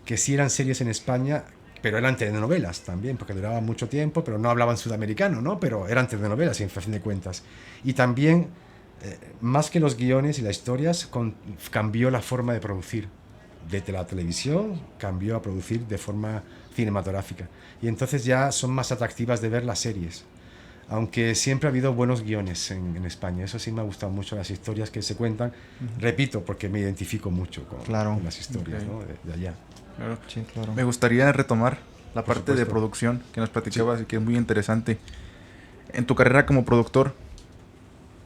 que sí eran series en España, pero eran telenovelas también, porque duraban mucho tiempo, pero no hablaban sudamericano, ¿no? Pero eran telenovelas, en fin de cuentas. Y también, más que los guiones y las historias, cambió la forma de producir. Desde la televisión cambió a producir de forma cinematográfica. Y entonces ya son más atractivas de ver las series. Aunque siempre ha habido buenos guiones en España. Eso sí me ha gustado mucho, las historias que se cuentan. Repito, porque me identifico mucho con las historias, ¿no? de allá.
Claro.
Sí, claro.
Me gustaría retomar la
Por
parte de
supuesto.
producción que nos platicabas y que es muy interesante. En tu carrera como productor,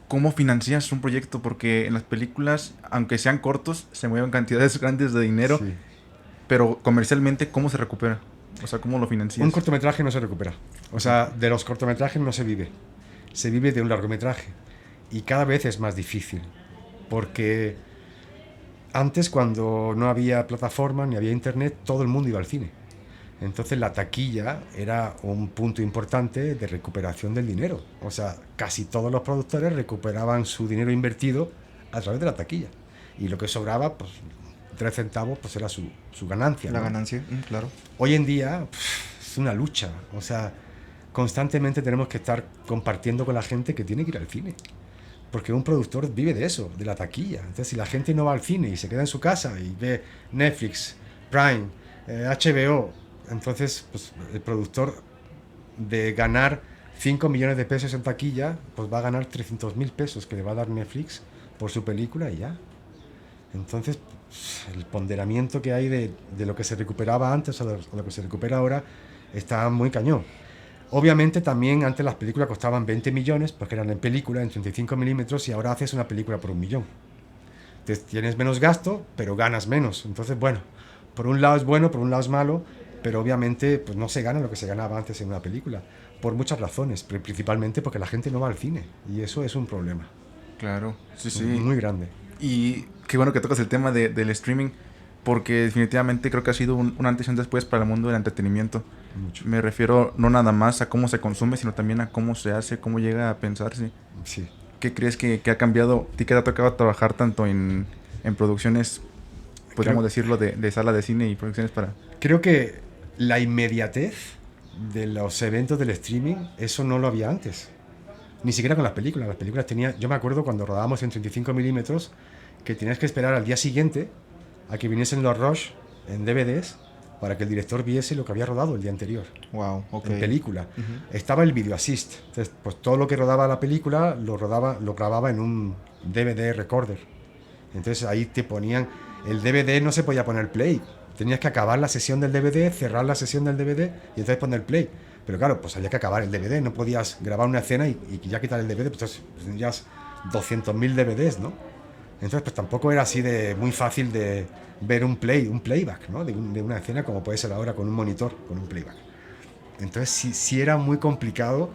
¿cómo financias un proyecto? Porque en las películas, aunque sean cortos, se mueven cantidades grandes de dinero,
Sí.
pero comercialmente, ¿cómo se recupera? O sea, ¿cómo lo financias?
Un cortometraje no se recupera. O sea, de los cortometrajes no se vive. Se vive de un largometraje. Y cada vez es más difícil. Porque antes, cuando no había plataforma ni había internet, todo el mundo iba al cine. Entonces la taquilla era un punto importante de recuperación del dinero. O sea, casi todos los productores recuperaban su dinero invertido a través de la taquilla. Y lo que sobraba, pues 3 centavos, pues era su ganancia,
La
¿no?
ganancia, claro.
Hoy en día es una lucha. O sea, constantemente tenemos que estar compartiendo con la gente que tiene que ir al cine. Porque un productor vive de eso, de la taquilla. Entonces, si la gente no va al cine y se queda en su casa y ve Netflix, Prime, HBO, entonces pues, el productor, de ganar 5 millones de pesos en taquilla, pues va a ganar 300.000 pesos que le va a dar Netflix por su película y ya. Entonces, el ponderamiento que hay de lo que se recuperaba antes a lo que se recupera ahora está muy cañón. Obviamente también antes las películas costaban 20 millones porque eran en película, en 35 milímetros, y ahora haces una película por 1 millón. Entonces tienes menos gasto, pero ganas menos. Entonces, bueno, por un lado es bueno, por un lado es malo, pero obviamente pues no se gana lo que se ganaba antes en una película, por muchas razones, pero principalmente porque la gente no va al cine, y eso es un problema
Claro, sí.
muy grande.
Y qué bueno que tocas el tema del streaming, porque definitivamente creo que ha sido un antes y un después para el mundo del entretenimiento.
Mucho.
Me refiero no nada más a cómo se consume, sino también a cómo se hace, cómo llega a pensarse.
Sí.
¿Qué crees que ha cambiado? ¿A ti que te ha tocado trabajar tanto en producciones, podríamos decirlo, de sala de cine y producciones para...
Creo que la inmediatez de los eventos del streaming, eso no lo había antes. Ni siquiera con las películas. Las películas tenía, yo me acuerdo cuando rodábamos en 35 milímetros que tenías que esperar al día siguiente a que viniesen los rush en DVDs para que el director viese lo que había rodado el día anterior.
Wow, ok.
En película. Estaba el video assist. Entonces, pues todo lo que rodaba la película lo grababa en un DVD recorder. Entonces ahí te ponían, el DVD no se podía poner play. Tenías que acabar la sesión del DVD, cerrar la sesión del DVD y entonces poner play. Pero claro, pues había que acabar el DVD, no podías grabar una escena y ya quitar el DVD, pues tendrías 200.000 DVDs, ¿no? Entonces pues tampoco era así de muy fácil de ver un playback, ¿no? De una escena como puede ser ahora con un monitor, con un playback. Entonces sí era muy complicado.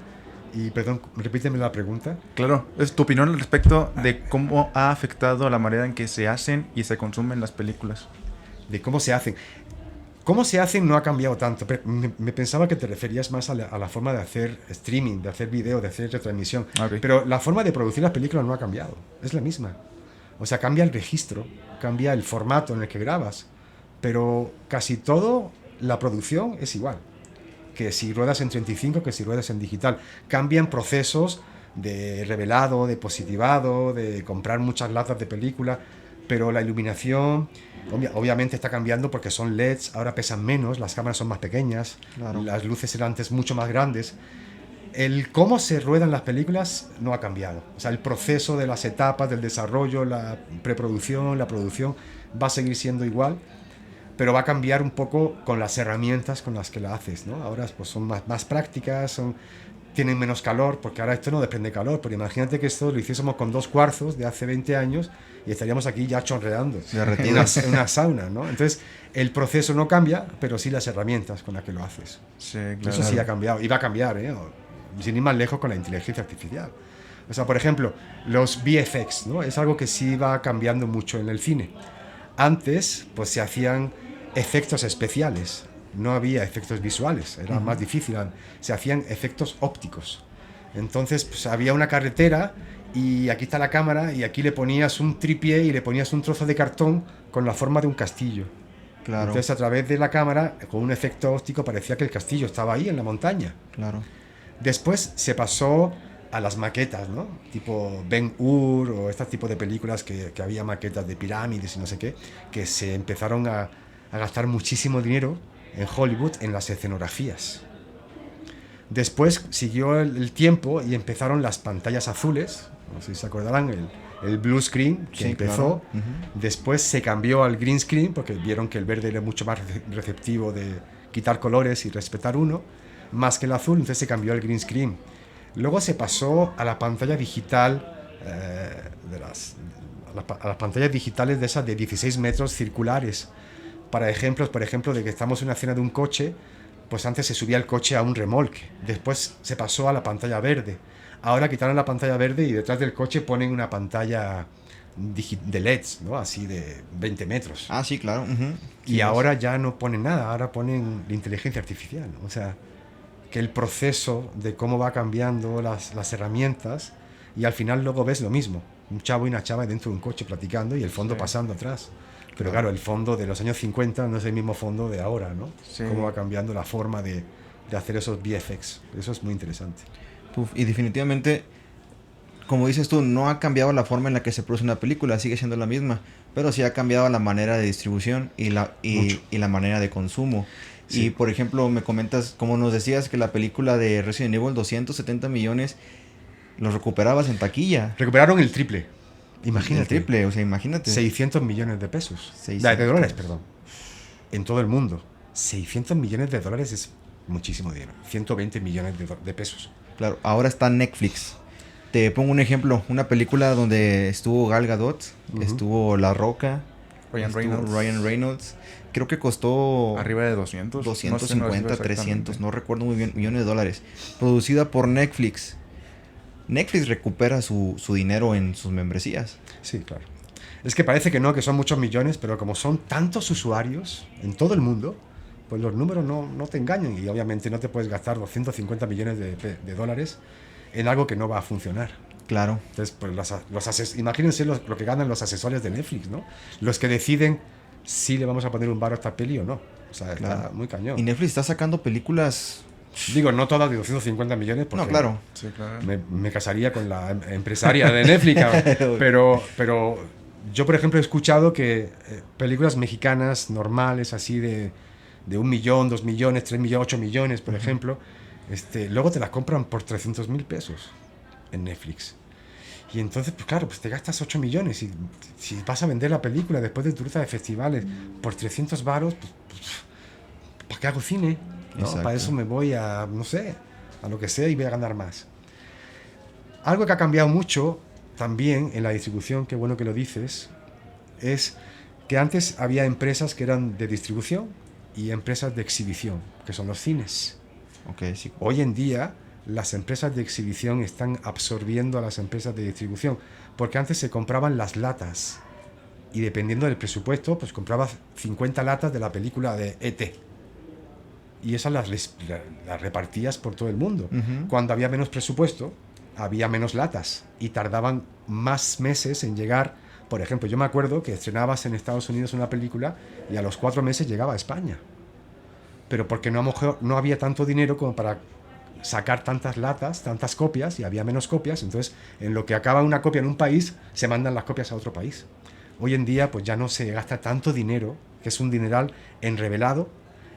Y perdón, repíteme la pregunta.
Claro, es tu opinión al respecto de cómo ha afectado la manera en que se hacen y se consumen las películas.
De cómo se hacen. Cómo se hacen no ha cambiado tanto. Pero me pensaba que te referías más a la forma de hacer streaming, de hacer video, de hacer retransmisión.
Okay.
Pero la forma de producir las películas no ha cambiado. Es la misma. O sea, cambia el registro, cambia el formato en el que grabas. Pero casi todo, la producción es igual. Que si ruedas en 35, que si ruedas en digital. Cambian procesos de revelado, de positivado, de comprar muchas latas de película, pero la iluminación obviamente está cambiando porque son LEDs, ahora pesan menos, las cámaras son más pequeñas,
Claro.
las luces eran antes mucho más grandes. El cómo se ruedan las películas no ha cambiado. O sea, el proceso de las etapas del desarrollo, la preproducción, la producción, va a seguir siendo igual, pero va a cambiar un poco con las herramientas con las que la haces, ¿no? Ahora pues son más prácticas, tienen menos calor, porque ahora esto no depende de calor, porque imagínate que esto lo hiciésemos con 2 cuarzos de hace 20 años y estaríamos aquí ya chorreando en una sauna, ¿no? Entonces, el proceso no cambia, pero sí las herramientas con las que lo haces.
Sí, claro.
Eso sí ha cambiado, y va a cambiar, sin ir más lejos con la inteligencia artificial. O sea, por ejemplo, los VFX, ¿no? Es algo que sí va cambiando mucho en el cine. Antes, pues se hacían efectos especiales, no había efectos visuales, era más difícil, se hacían efectos ópticos. Entonces, pues había una carretera y aquí está la cámara y aquí le ponías un trípode y le ponías un trozo de cartón con la forma de un castillo.
Claro.
Entonces, a través de la cámara, con un efecto óptico, parecía que el castillo estaba ahí en la montaña.
Claro.
Después se pasó a las maquetas, ¿no? Tipo Ben-Hur o este tipo de películas que había maquetas de pirámides y no sé qué, que se empezaron a gastar muchísimo dinero en Hollywood en las escenografías. Después siguió el tiempo y empezaron las pantallas azules, no sé si se acordarán, el blue screen que
Sí,
empezó.
claro.
Después se cambió al green screen porque vieron que el verde era mucho más receptivo de quitar colores y respetar uno, más que el azul, entonces se cambió al green screen. Luego se pasó a la pantalla digital, a las pantallas digitales de esas de 16 metros circulares. Para ejemplos, por ejemplo, de que estamos en una escena de un coche, pues antes se subía el coche a un remolque, después se pasó a la pantalla verde. Ahora quitaron la pantalla verde y detrás del coche ponen una pantalla de LEDs, ¿no? Así de 20 metros.
Ah, sí, claro.
Y ahora ya no ponen nada, ahora ponen la inteligencia artificial. O sea, que el proceso de cómo va cambiando las herramientas y al final luego ves lo mismo. Un chavo y una chava dentro de un coche platicando y el fondo pasando atrás. Pero claro, el fondo de los años 50 no es el mismo fondo de ahora, ¿no?
Sí.
Cómo va cambiando la forma de hacer esos VFX. Eso es muy interesante.
Y definitivamente, como dices tú, no ha cambiado la forma en la que se produce una película, sigue siendo la misma, pero sí ha cambiado la manera de distribución y la manera de consumo.
Sí.
Y por ejemplo, me comentas, como nos decías, que la película de Resident Evil, 270 millones, los recuperabas en taquilla.
Recuperaron el triple. Imagínate.
El triple, o sea, imagínate.
600 millones de pesos.
600.
De dólares, perdón. En todo el mundo. 600 millones de dólares es muchísimo dinero. 120 millones de pesos.
Claro, ahora está Netflix. Te pongo un ejemplo, una película donde estuvo Gal Gadot, estuvo La Roca,
Ryan
estuvo Ryan Reynolds. Creo que costó
Arriba de 200.
250, 300, no recuerdo muy bien, millones de dólares. Producida por Netflix. Netflix recupera su dinero en sus membresías.
Sí, claro. Es que parece que no, que son muchos millones, pero como son tantos usuarios en todo el mundo, pues los números no te engañan y obviamente no te puedes gastar 250 millones de dólares en algo que no va a funcionar.
Claro.
Entonces, pues imagínense lo que ganan los asesores de Netflix, ¿no? Los que deciden si le vamos a poner un varo a esta peli o no. O sea,
Claro.
está muy cañón.
Y Netflix está sacando películas.
Digo, no todas de 250 millones, porque
No, claro.
Sí, claro.
me casaría con la empresaria de Netflix, pero yo, por ejemplo, he escuchado que películas mexicanas normales, así de 1 millón, 2 millones, 3 millones, 8 millones, por ejemplo, luego te las compran por 300.000 pesos en Netflix. Y entonces, pues claro, pues te gastas 8 millones y si vas a vender la película después de tu ruta de festivales por 300 varos, pues ¿para qué hago cine? ¿No?
Exacto.
Para eso me voy a, no sé, a lo que sea y voy a ganar más. Algo que ha cambiado mucho también en la distribución, qué bueno que lo dices, es que antes había empresas que eran de distribución y empresas de exhibición, que son los cines.
Ok, sí.
Hoy en día las empresas de exhibición están absorbiendo a las empresas de distribución, porque antes se compraban las latas y dependiendo del presupuesto, pues comprabas 50 latas de la película de E.T. y esas las repartías por todo el mundo. Cuando había menos presupuesto, había menos latas y tardaban más meses en llegar. Por ejemplo, yo me acuerdo que estrenabas en Estados Unidos una película y a los 4 meses llegaba a España. Pero porque no había tanto dinero como para sacar tantas latas, tantas copias, y había menos copias. Entonces, en lo que acaba una copia en un país, se mandan las copias a otro país. Hoy en día, pues ya no se gasta tanto dinero, que es un dineral en revelado,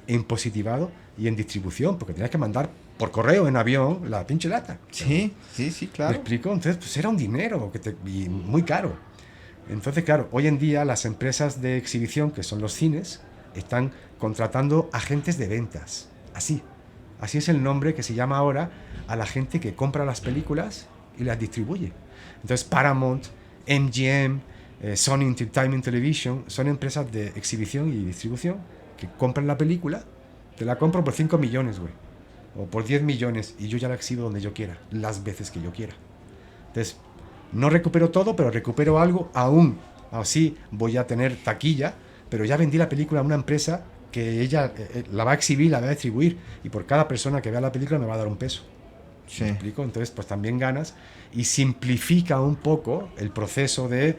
en positivado y en distribución, porque tenías que mandar por correo, en avión, la pinche lata.
Sí,
¿Me
claro.
explico? Entonces, pues era un dinero y muy caro. Entonces, claro, hoy en día las empresas de exhibición, que son los cines, están contratando agentes de ventas. Así es el nombre que se llama ahora a la gente que compra las películas y las distribuye. Entonces, Paramount, MGM, Sony Entertainment Television son empresas de exhibición y distribución que compran la película. Te la compro por 5 millones, güey. O por 10 millones y yo ya la exhibo donde yo quiera, las veces que yo quiera. Entonces, no recupero todo, pero recupero algo aún. Así voy a tener taquilla, pero ya vendí la película a una empresa que ella la va a exhibir, la va a distribuir, y por cada persona que vea la película me va a dar un peso.
Sí.
¿Me explico? Entonces, pues también ganas y simplifica un poco el proceso de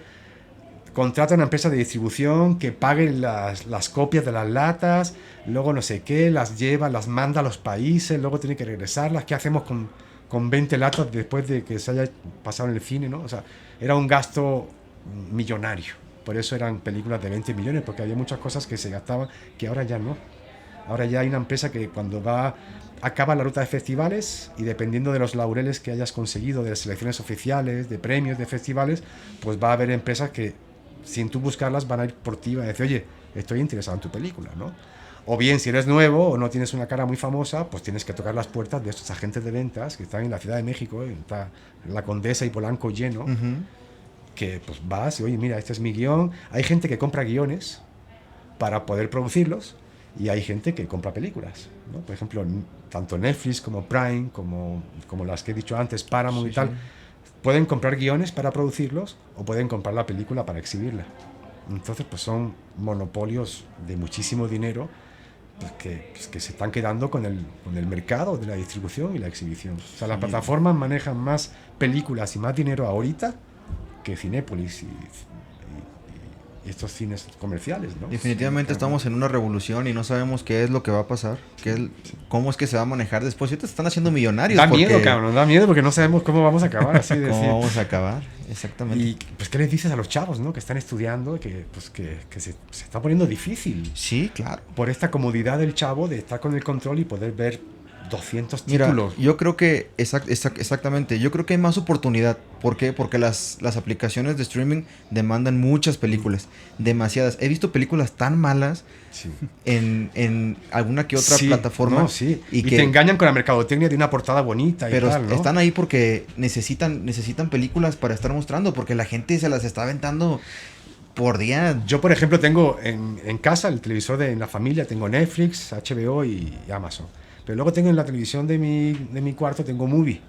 contrata a una empresa de distribución que pague las copias de las latas, luego no sé qué, las lleva, las manda a los países, luego tiene que regresarlas. ¿Qué hacemos con 20 latas después de que se haya pasado en el cine, ¿no? O sea, era un gasto millonario. Por eso eran películas de 20 millones, porque había muchas cosas que se gastaban que ahora ya no. Ahora ya hay una empresa que cuando acaba la ruta de festivales y dependiendo de los laureles que hayas conseguido, de las selecciones oficiales, de premios, de festivales, pues va a haber empresas que sin tú buscarlas van a ir por ti y van a decir, oye, estoy interesado en tu película, ¿no? O bien, si eres nuevo o no tienes una cara muy famosa, pues tienes que tocar las puertas de estos agentes de ventas que están en la Ciudad de México, está La Condesa y Polanco lleno, que pues vas y, oye, mira, este es mi guión. Hay gente que compra guiones para poder producirlos y hay gente que compra películas, ¿no? Por ejemplo, tanto Netflix como Prime, como las que he dicho antes, Paramount y tal, pueden comprar guiones para producirlos o pueden comprar la película para exhibirla. Entonces, pues son monopolios de muchísimo dinero, pues que se están quedando con el mercado de la distribución y la exhibición. O sea, las plataformas manejan más películas y más dinero ahorita que Cinépolis y estos cines comerciales, ¿no?
Definitivamente estamos en una revolución y no sabemos qué es lo que va a pasar, cómo es que se va a manejar después. Ahorita se están haciendo millonarios.
Da miedo, cabrón, da miedo porque no sabemos cómo vamos a acabar, así de
¿Cómo
decir.
vamos a acabar? Exactamente.
Y pues, ¿qué les dices a los chavos, no? Que están estudiando, que se está poniendo difícil
Sí, claro.
por esta comodidad del chavo de estar con el control y poder ver 200
Mira,
títulos.
yo creo que exactamente, yo creo que hay más oportunidad. ¿Por qué? Porque las aplicaciones de streaming demandan muchas películas, demasiadas. He visto películas tan malas
Sí.
en alguna que otra
Sí,
plataforma
no, sí. Y
que
te engañan con la mercadotecnia de una portada bonita y
pero
tal, ¿no?
están ahí porque necesitan películas para estar mostrando, porque la gente se las está aventando por día.
Yo, por ejemplo, tengo en casa el televisor en la familia, tengo Netflix, HBO y Amazon. Pero luego tengo en la televisión de mi cuarto, tengo Movie.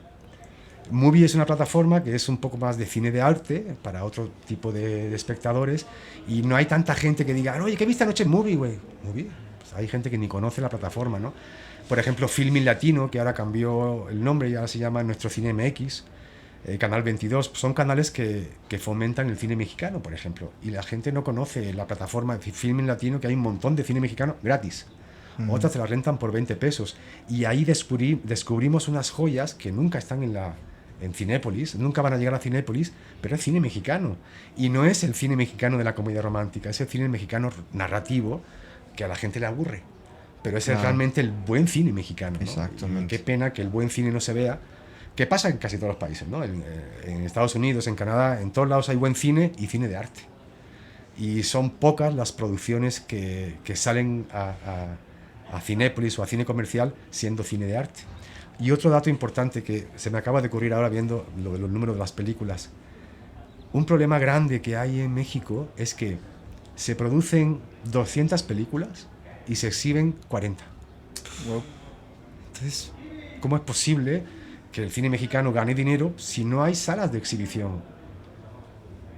Movie es una plataforma que es un poco más de cine de arte para otro tipo de espectadores y no hay tanta gente que diga, oye, ¿qué viste anoche en Movie, güey? ¿Movie? Pues hay gente que ni conoce la plataforma, ¿no? Por ejemplo, Filmin Latino, que ahora cambió el nombre y ahora se llama Nuestro Cine MX, Canal 22, pues son canales que fomentan el cine mexicano, por ejemplo. Y la gente no conoce la plataforma de Filmin Latino, que hay un montón de cine mexicano gratis. Otras te las rentan por 20 pesos. Y ahí descubrimos unas joyas que nunca están en Cinépolis, nunca van a llegar a Cinépolis, pero es cine mexicano. Y no es el cine mexicano de la comedia romántica, es el cine mexicano narrativo que a la gente le aburre. Pero es realmente el buen cine mexicano, ¿no?
Exactamente.
Y qué pena que el buen cine no se vea, que pasa en casi todos los países, ¿no? En Estados Unidos, en Canadá, en todos lados hay buen cine y cine de arte. Y son pocas las producciones que salen a Cinépolis o a cine comercial siendo cine de arte. Y otro dato importante que se me acaba de ocurrir ahora viendo lo de los números de las películas. Un problema grande que hay en México es que se producen 200 películas y se exhiben 40.
Wow.
Entonces, ¿cómo es posible que el cine mexicano gane dinero si no hay salas de exhibición?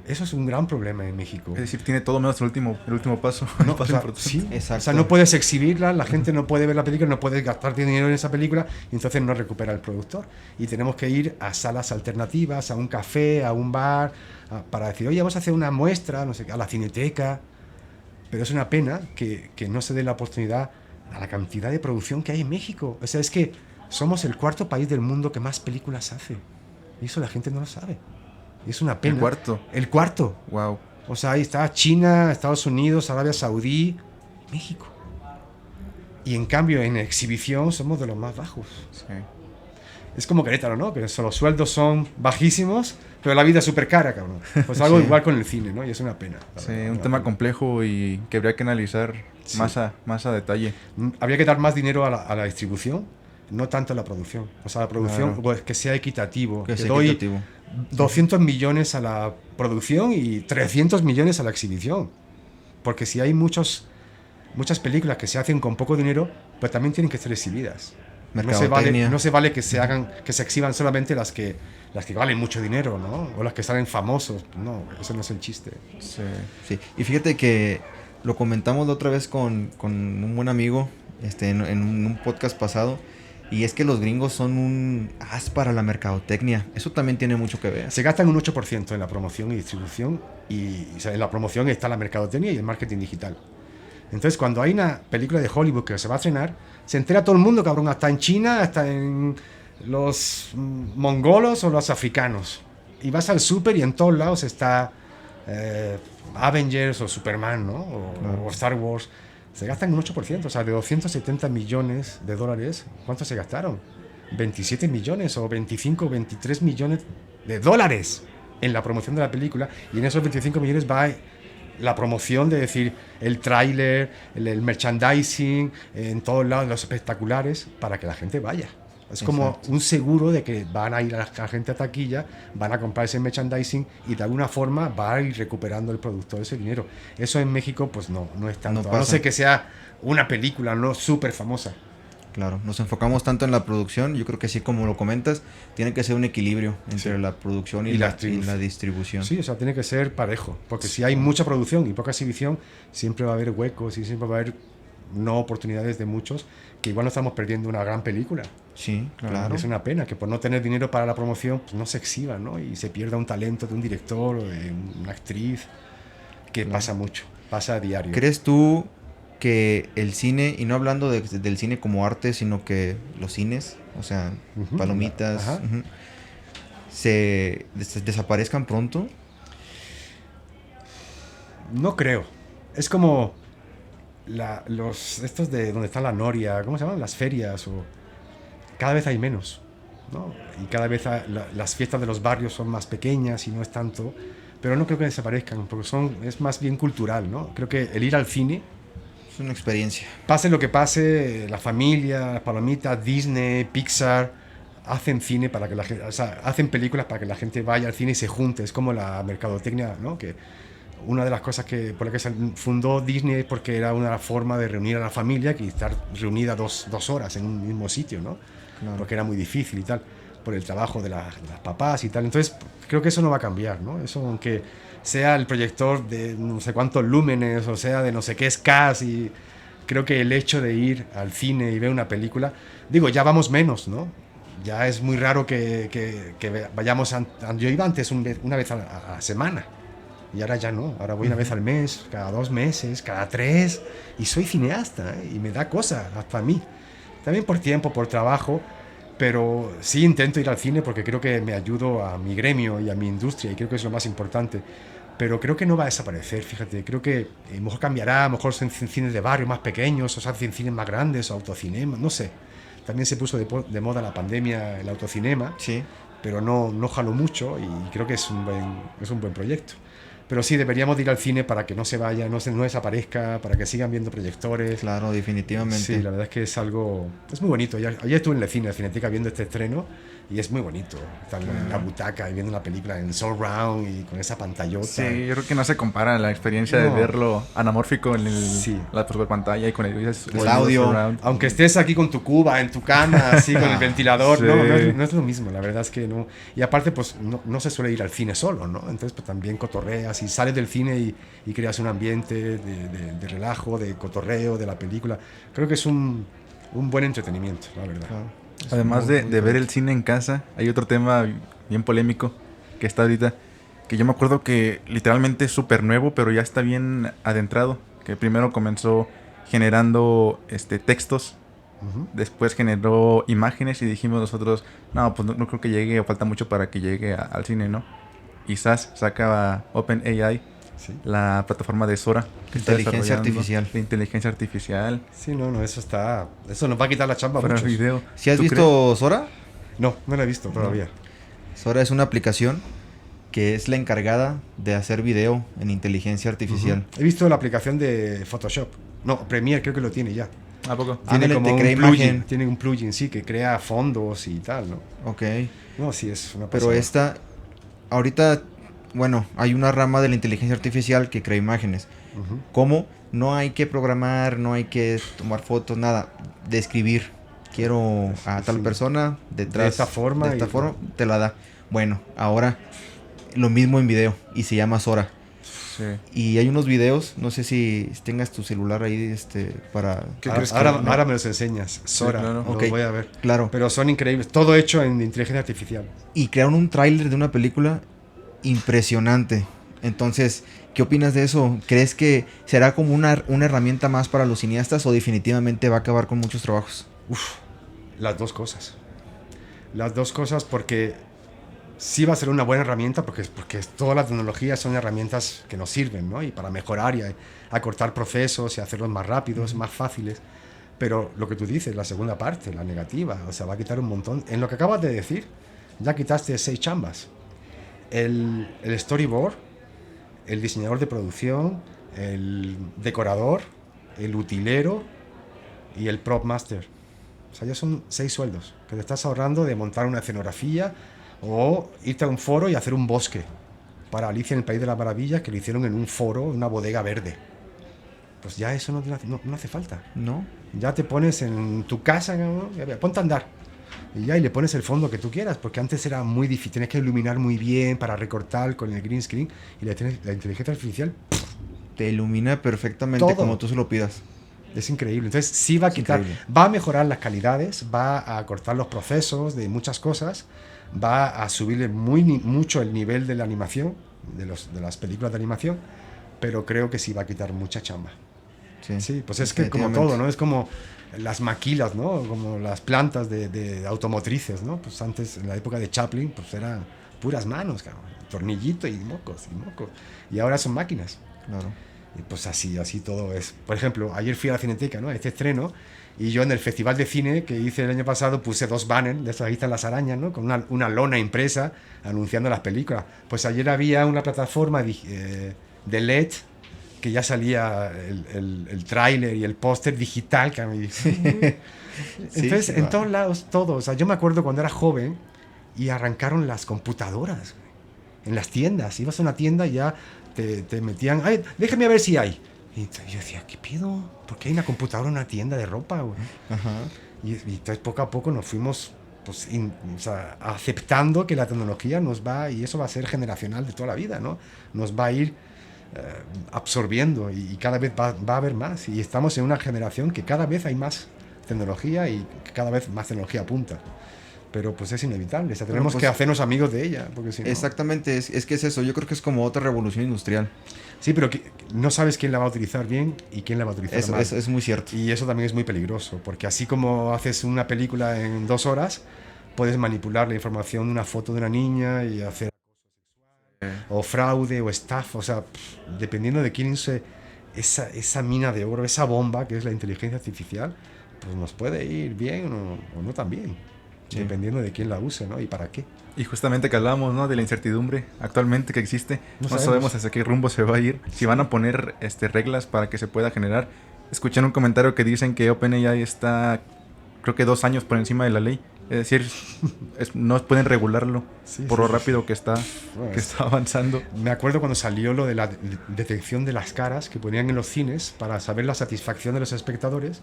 Eso es un gran problema en México.
Es decir, tiene todo menos el último paso.
No,
El paso
o sea,
importante.
sí,
Exacto.
o sea, no puedes exhibirla, la gente no puede ver la película, no puede gastar dinero en esa película y entonces no recupera el productor. Y tenemos que ir a salas alternativas, a un café, a un bar, para decir, oye, vamos a hacer una muestra, no sé, a la Cineteca. Pero es una pena que no se dé la oportunidad a la cantidad de producción que hay en México. O sea, es que somos el cuarto país del mundo que más películas hace. Y eso la gente no lo sabe. Y es una pena.
¿El cuarto?
El cuarto.
Wow.
O sea, ahí está China, Estados Unidos, Arabia Saudí, México. Y en cambio, en exhibición somos de los más bajos.
Sí.
Es como Querétaro, ¿no? Que los sueldos son bajísimos, pero la vida es súper cara, cabrón. Pues algo
Sí.
igual con el cine, ¿no? Y es una pena.
Sí, un tema complejo y que habría que analizar
Sí.
más a detalle.
Habría que dar más dinero a la distribución, no tanto a la producción. O sea, la producción,
Claro.
pues, que sea equitativo.
Que
Que
sea
doy
equitativo.
200 millones a la producción y 300 millones a la exhibición. Porque si hay muchas películas que se hacen con poco dinero, pues también tienen que ser exhibidas.
Mercadotecnia.
No se vale que se hagan, que se exhiban solamente las que valen mucho dinero, ¿no? O las que salen famosos. No, eso no es el chiste.
Sí.
Sí, y fíjate que lo comentamos la otra vez con un buen amigo en un podcast pasado, y es que los gringos son un as para la mercadotecnia. Eso también tiene mucho que ver.
Se gastan un 8% en la promoción y distribución y o sea, en la promoción está la mercadotecnia y el marketing digital. Entonces, cuando hay una película de Hollywood que se va a estrenar, se entera todo el mundo, cabrón, hasta en China, hasta en los mongolos o los africanos. Y vas al súper y en todos lados está Avengers o Superman, ¿no? O Star Wars. Se gastan un 8%, o sea, de 270 millones de dólares, ¿cuánto se gastaron? 27 millones o 25 o 23 millones de dólares en la promoción de la película, y en esos 25 millones va la promoción de decir el tráiler, el merchandising, en todos lados, los espectaculares, para que la gente vaya. Es como
Exacto.
un seguro de que van a ir a la gente a taquilla, van a comprar ese merchandising y de alguna forma va a ir recuperando el productor ese dinero. Eso en México pues no es tanto.
No
A no
pasa.
ser que sea una película no súper famosa.
Claro, nos enfocamos tanto en la producción. Yo creo que sí, como lo comentas, tiene que ser un equilibrio entre
Sí.
la producción y,
Y la
la
distribución.
distribución.
Sí, o sea, tiene que ser parejo, porque si hay mucha producción y poca exhibición, siempre va a haber huecos y siempre va a haber no oportunidades de muchos, que igual no estamos perdiendo una gran película.
Sí, claro.
Es una pena que por no tener dinero para la promoción, pues no se exhiba, ¿no? Y se pierda un talento de un director o de una actriz, que pasa mucho, pasa a diario.
¿Crees tú que el cine, y no hablando del cine como arte, sino que los cines, o sea,
Ujú,
palomitas,
ajá.
se desaparezcan pronto?
No creo. Es como estos de donde está la noria, ¿cómo se llaman? Las ferias o cada vez hay menos, ¿no? Y cada vez las fiestas de los barrios son más pequeñas y no es tanto, pero no creo que desaparezcan, porque es más bien cultural, ¿no? Creo que el ir al cine,
Es una experiencia.
pase lo que pase, la familia, las palomitas, Disney, Pixar, hacen cine para que la gente, o sea, hacen películas para que la gente vaya al cine y se junte. Es como la mercadotecnia, ¿no? Que una de las cosas por la que se fundó Disney es porque era una forma de reunir a la familia que estar reunida dos horas en un mismo sitio, ¿no?
Claro.
Porque era muy difícil y tal, por el trabajo de las papás y tal. Entonces, creo que eso no va a cambiar, ¿no? Eso, aunque sea el proyector de no sé cuántos lúmenes, o sea, de no sé qué escas, y creo que el hecho de ir al cine y ver una película, digo, ya vamos menos, ¿no? Ya es muy raro que vayamos. Yo iba antes una vez a la semana. Y ahora ya no. Ahora voy una vez al mes, cada 2 meses, cada 3. Y soy cineasta, ¿eh? Y me da cosa, hasta a mí. También por tiempo, por trabajo. Pero sí intento ir al cine porque creo que me ayudo a mi gremio y a mi industria. Y creo que es lo más importante. Pero creo que no va a desaparecer, fíjate. Creo que a lo mejor cambiará. A lo mejor en cines de barrio más pequeños, o se hacen cines más grandes, o autocinema, no sé. También se puso de moda en la pandemia el autocinema,
Sí.
pero no jaló mucho y creo que es un buen proyecto. Pero sí, deberíamos de ir al cine para que no se vaya, no desaparezca, para que sigan viendo proyectores.
Claro, definitivamente.
Sí, la verdad es que es muy bonito. Ayer estuve en el cine, en la Cineteca, viendo este estreno y es muy bonito. Estar en la butaca y viendo la película en surround y con esa pantallota.
Sí, yo creo que no se compara la experiencia de
No.
verlo anamórfico en
Sí.
la pantalla y con el
audio.
surround.
Aunque estés aquí con tu cuba, en tu cama, así con el ventilador,
Sí.
no es lo mismo, la verdad es que no. Y aparte, pues no se suele ir al cine solo, ¿no? Entonces, pues también cotorreas y sales del cine y creas un ambiente de relajo, de cotorreo, de la película. Creo que es un buen entretenimiento, la verdad.
Claro.
Además
muy,
de
muy
ver
bonito.
el cine en casa, hay otro tema bien polémico que está ahorita, que yo me acuerdo que literalmente es súper nuevo, pero ya está bien adentrado, que primero comenzó generando textos,
Ujú.
después generó imágenes y dijimos nosotros, no, pues no creo que llegue, o falta mucho para que llegue al cine, ¿no? Y SAS saca OpenAI,
Sí.
la plataforma de Sora, que está
Inteligencia
desarrollando
artificial.
de inteligencia artificial
Sí, eso nos va a quitar la chamba a
para
muchos.
video.
¿Sí has
¿Tú
visto Sora?
No la he visto todavía.
Sora es una aplicación que es la encargada de hacer video en inteligencia artificial.
He visto la aplicación de Photoshop. No, Premiere creo que lo tiene ya.
crees? ¿A poco?
Ándale, te
un
crea
plugin,
imagen.
tiene un plugin, sí, que crea fondos y tal, ¿no?
Ok.
No, sí, es una
Pero
pasada.
ahorita, bueno, hay una rama de la inteligencia artificial que crea imágenes.
Ujú.
¿Cómo? No hay que programar, no hay que tomar fotos, nada. Describir. Quiero a tal
Sí.
persona detrás.
De esta forma
De esta
y-
forma, te la da. Bueno, ahora lo mismo en video y se llama Sora.
Sí.
Y hay unos videos, no sé si tengas tu celular ahí para...
¿Qué
Ahora,
crees que-
ahora me los enseñas, Sora,
claro.
los
Ok.
voy a ver.
Claro.
Pero son increíbles, todo hecho en inteligencia artificial.
Y crearon un tráiler de una película impresionante. Entonces, ¿qué opinas de eso? ¿Crees que será como una herramienta más para los cineastas o definitivamente va a acabar con muchos trabajos?
Las dos cosas. Las dos cosas porque sí va a ser una buena herramienta porque todas las tecnologías son herramientas que nos sirven, ¿no? Y para mejorar y acortar procesos y hacerlos más rápidos, más fáciles. Pero lo que tú dices, la segunda parte, la negativa, o sea, va a quitar un montón. En lo que acabas de decir, ya quitaste 6 chambas. El storyboard, el diseñador de producción, el decorador, el utilero y el prop master. O sea, ya son 6 sueldos que te estás ahorrando de montar una escenografía o irte a un foro y hacer un bosque para Alicia en el País de las Maravillas, que lo hicieron en un foro, en una bodega verde. Pues ya eso no hace falta.
¿No?
Ya te pones en tu casa, ¿no? Ponte a andar. Y ya, y le pones el fondo que tú quieras, porque antes era muy difícil, tenías que iluminar muy bien para recortar con el green screen, y la inteligencia artificial
Te ilumina perfectamente
Todo.
como tú se lo pidas.
es increíble. Entonces sí va a
Es
quitar,
increíble.
va a mejorar las calidades, va a cortar los procesos de muchas cosas, va a subirle mucho el nivel de la animación, de las películas de animación, pero creo que sí va a quitar mucha chamba.
Sí,
Sí, pues es que como
definitivamente.
todo, ¿no? Es como las maquilas, ¿no? Como las plantas de automotrices, ¿no? Pues antes, en la época de Chaplin, pues eran puras manos, cabrón. Tornillito y mocos. Y ahora son máquinas.
Claro.
Y pues así todo es. Por ejemplo, ayer fui a la Cineteca, ¿no? A este estreno, y yo en el festival de cine que hice el año pasado puse 2 banners, de esas ahí están las arañas, ¿no? Con una lona impresa anunciando las películas. Pues ayer había una plataforma de LED que ya salía el tráiler y el póster digital. Que me Entonces,
sí,
en
va.
todos lados, todo. O sea, yo me acuerdo cuando era joven y arrancaron las computadoras, güey, en las tiendas. Ibas a una tienda y ya te metían, ay, déjame ver si hay. Y yo decía, ¿qué pido? ¿Por qué hay una computadora en una tienda de ropa, güey?
Ajá.
Y entonces poco a poco nos fuimos pues, o sea, aceptando que la tecnología nos va, y eso va a ser generacional de toda la vida, ¿no? Nos va a ir absorbiendo y cada vez va a haber más. Y estamos en una generación que cada vez hay más tecnología y cada vez más tecnología apunta. Pero pues es inevitable, o sea, tenemos
pues,
que hacernos amigos de ella, porque si no...
Exactamente, es que es eso. Yo creo que es como otra revolución industrial.
Sí, pero no sabes quién la va a utilizar bien y quién la va a utilizar mal.
Es muy cierto.
Y eso también es muy peligroso, porque así como haces una película en 2 horas, puedes manipular la información de una foto de una niña y hacer o fraude o estafa, o sea, dependiendo de quién use esa mina de oro, esa bomba que es la inteligencia artificial, pues nos puede ir bien o no tan bien,
Sí.
dependiendo de quién la use, ¿no? Y para qué.
Y justamente que hablamos, ¿no? De la incertidumbre actualmente que existe.
No
No
sabemos.
sabemos hacia qué rumbo se va a ir. Si van a poner reglas para que se pueda generar. Escuché en un comentario que dicen que OpenAI está, creo que 2 años por encima de la ley. Es decir, no pueden regularlo
Sí,
por
sí,
lo
sí.
rápido que está
Bueno,
avanzando.
me acuerdo cuando salió lo de la detección de las caras que ponían en los cines para saber la satisfacción de los espectadores.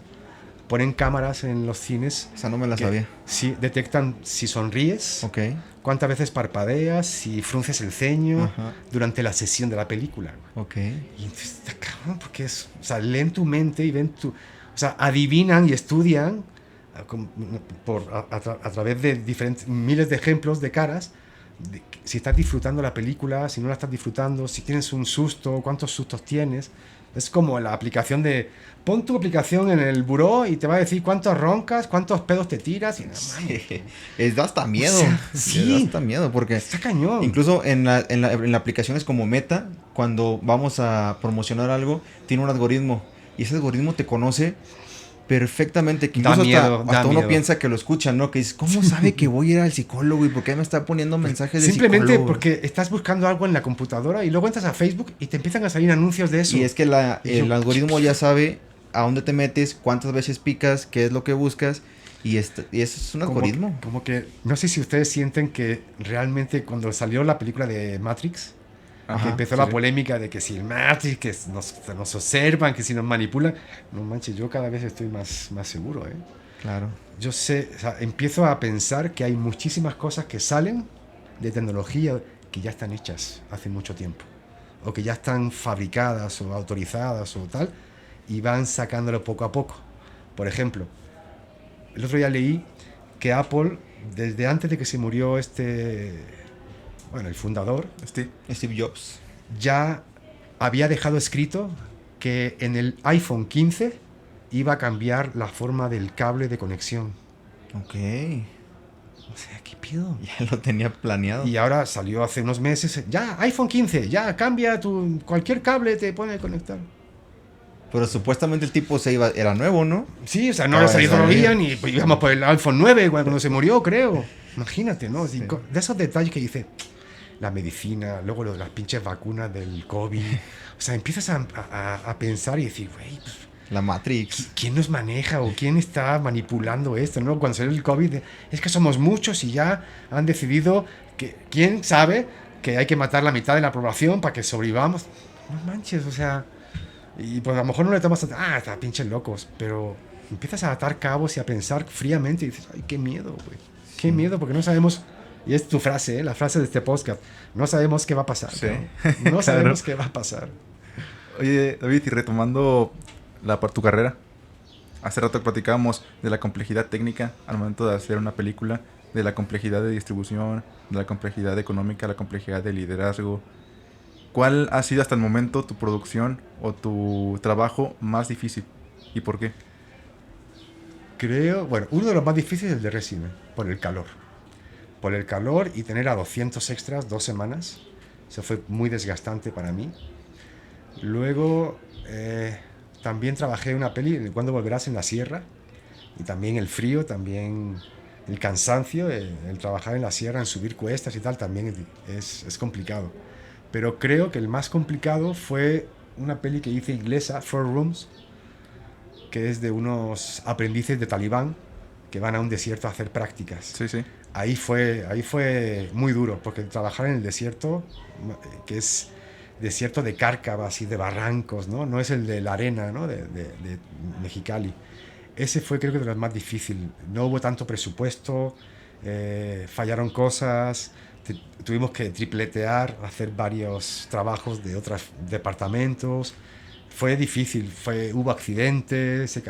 Ponen cámaras en los cines
Esa no me la
que
sabía.
sí detectan si sonríes,
Ok.
cuántas veces parpadeas, si frunces el ceño
Ajá.
durante la sesión de la película.
Ok.
Y entonces está cabrón, porque o sea, leen tu mente y ven o sea, adivinan y estudian a través de diferentes miles de ejemplos de caras, si estás disfrutando la película, si no la estás disfrutando, si tienes un susto, cuántos sustos tienes. Es como la aplicación pon tu aplicación en el buró y te va a decir cuántos roncas, cuántos pedos te tiras. Y, no, mames,
Es da hasta miedo.
O sea, sí.
Da hasta miedo porque
está cañón.
incluso en la aplicaciones como Meta, cuando vamos a promocionar algo, tiene un algoritmo. Y ese algoritmo te conoce perfectamente. Que
Da
incluso
miedo,
hasta
da
uno
miedo.
piensa que lo escuchan, ¿no? Que dices, ¿cómo sabe que voy a ir al psicólogo? ¿Y por qué me está poniendo mensajes de
Simplemente
psicólogo?
porque estás buscando algo en la computadora y luego entras a Facebook y te empiezan a salir anuncios de eso.
Y es que
Y
el
yo-
algoritmo ya sabe a dónde te metes, cuántas veces picas, qué es lo que buscas. Y eso es un algoritmo.
Como que, no sé si ustedes sienten que realmente cuando salió la película de Matrix,
Ajá,
que empezó
sí,
la
sí.
polémica de que si el Matrix, que nos observan, que si nos manipulan, no manches, yo cada vez estoy más seguro, ¿eh?
Claro.
Yo sé, o sea, empiezo a pensar que hay muchísimas cosas que salen de tecnología que ya están hechas hace mucho tiempo, o que ya están fabricadas o autorizadas o tal, y van sacándolo poco a poco. Por ejemplo, el otro día leí que Apple, desde antes de que se murió el fundador,
Steve Jobs.
ya había dejado escrito que en el iPhone 15 iba a cambiar la forma del cable de conexión.
Ok.
O sea, ¿qué pido?
Ya lo tenía planeado.
Y ahora salió hace unos meses, ya, iPhone 15, ya, cambia cualquier cable te puede conectar.
Pero supuestamente el tipo era nuevo, ¿no?
Sí, o sea, no
Acaba
había
de
salido todavía,
salir.
ni pues, íbamos por el iPhone 9 cuando se murió, creo. Imagínate, ¿no?
Sí.
De esos detalles que dice la medicina, luego las pinches vacunas del COVID. O sea, empiezas a pensar y decir, güey, pues,
La Matrix.
¿quién nos maneja o quién está manipulando esto? ¿No? Cuando salió el COVID, es que somos muchos y ya han decidido que, ¿quién sabe que hay que matar la mitad de la población para que sobrevivamos? No manches, o sea, y pues a lo mejor no le tomas, está pinches locos, pero empiezas a atar cabos y a pensar fríamente y dices, ay, qué miedo, güey, qué miedo, porque no sabemos, y es tu frase, la frase de este podcast, no sabemos qué va a pasar.
Sí.
¿no? No sabemos
Claro.
qué va a pasar.
Oye, David, y retomando tu carrera, hace rato platicábamos de la complejidad técnica al momento de hacer una película, de la complejidad de distribución, de la complejidad económica, la complejidad de liderazgo. ¿Cuál ha sido hasta el momento tu producción o tu trabajo más difícil? ¿Y por qué?
Creo, bueno, uno de los más difíciles es el de Resime, por el calor. Por el calor y tener a 200 extras 2 semanas. Eso fue muy desgastante para mí. Luego también trabajé en una peli, Cuando volverás en la sierra, y también el frío, también el cansancio, el trabajar en la sierra, en subir cuestas y tal, también es complicado. Pero creo que el más complicado fue una peli que hice inglesa, Four Rooms, que es de unos aprendices de talibán que van a un desierto a hacer prácticas.
Sí, sí.
Ahí fue muy duro, porque trabajar en el desierto, que es desierto de cárcavas y de barrancos, ¿no? No es el de la arena, ¿no? de Mexicali. Ese fue, creo que, de los más difíciles. No hubo tanto presupuesto, fallaron cosas, tuvimos que tripletear, hacer varios trabajos de otros departamentos. Fue difícil, hubo accidentes,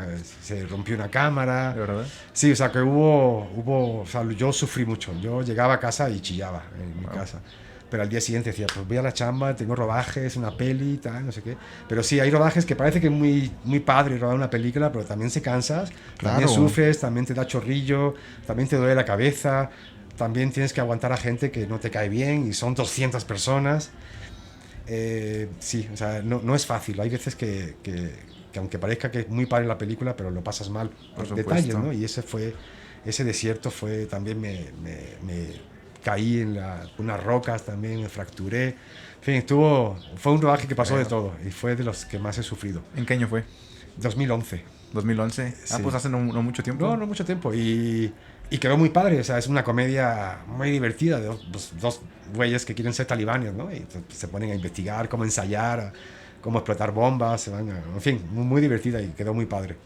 se rompió una cámara.
¿De verdad?
Sí, o sea, que o sea, yo sufrí mucho. Yo llegaba a casa y chillaba en mi casa. Pero al día siguiente decía, pues voy a la chamba, tengo rodajes, una peli, tal, no sé qué. Pero sí, hay rodajes que parece que es muy, muy padre rodar una película, pero también se cansas, también
Claro.
sufres, también te da chorrillo, también te duele la cabeza, también tienes que aguantar a gente que no te cae bien y son 200 personas. Sí, o sea, no es fácil. Hay veces que aunque parezca que es muy padre la película, pero lo pasas mal
Por
por detalles,
supuesto.
¿no? Y ese desierto fue, también me caí en unas rocas, también me fracturé. En fin, fue un rodaje que pasó de todo y fue de los que más he sufrido.
¿En qué año fue?
2011.
2011. Ah,
Sí.
pues hace no mucho tiempo.
No mucho tiempo. Y quedó muy padre. O sea, es una comedia muy divertida de dos güeyes que quieren ser talibanes, ¿no? Y se ponen a investigar cómo ensayar, cómo explotar bombas. En fin, muy divertida y quedó muy padre.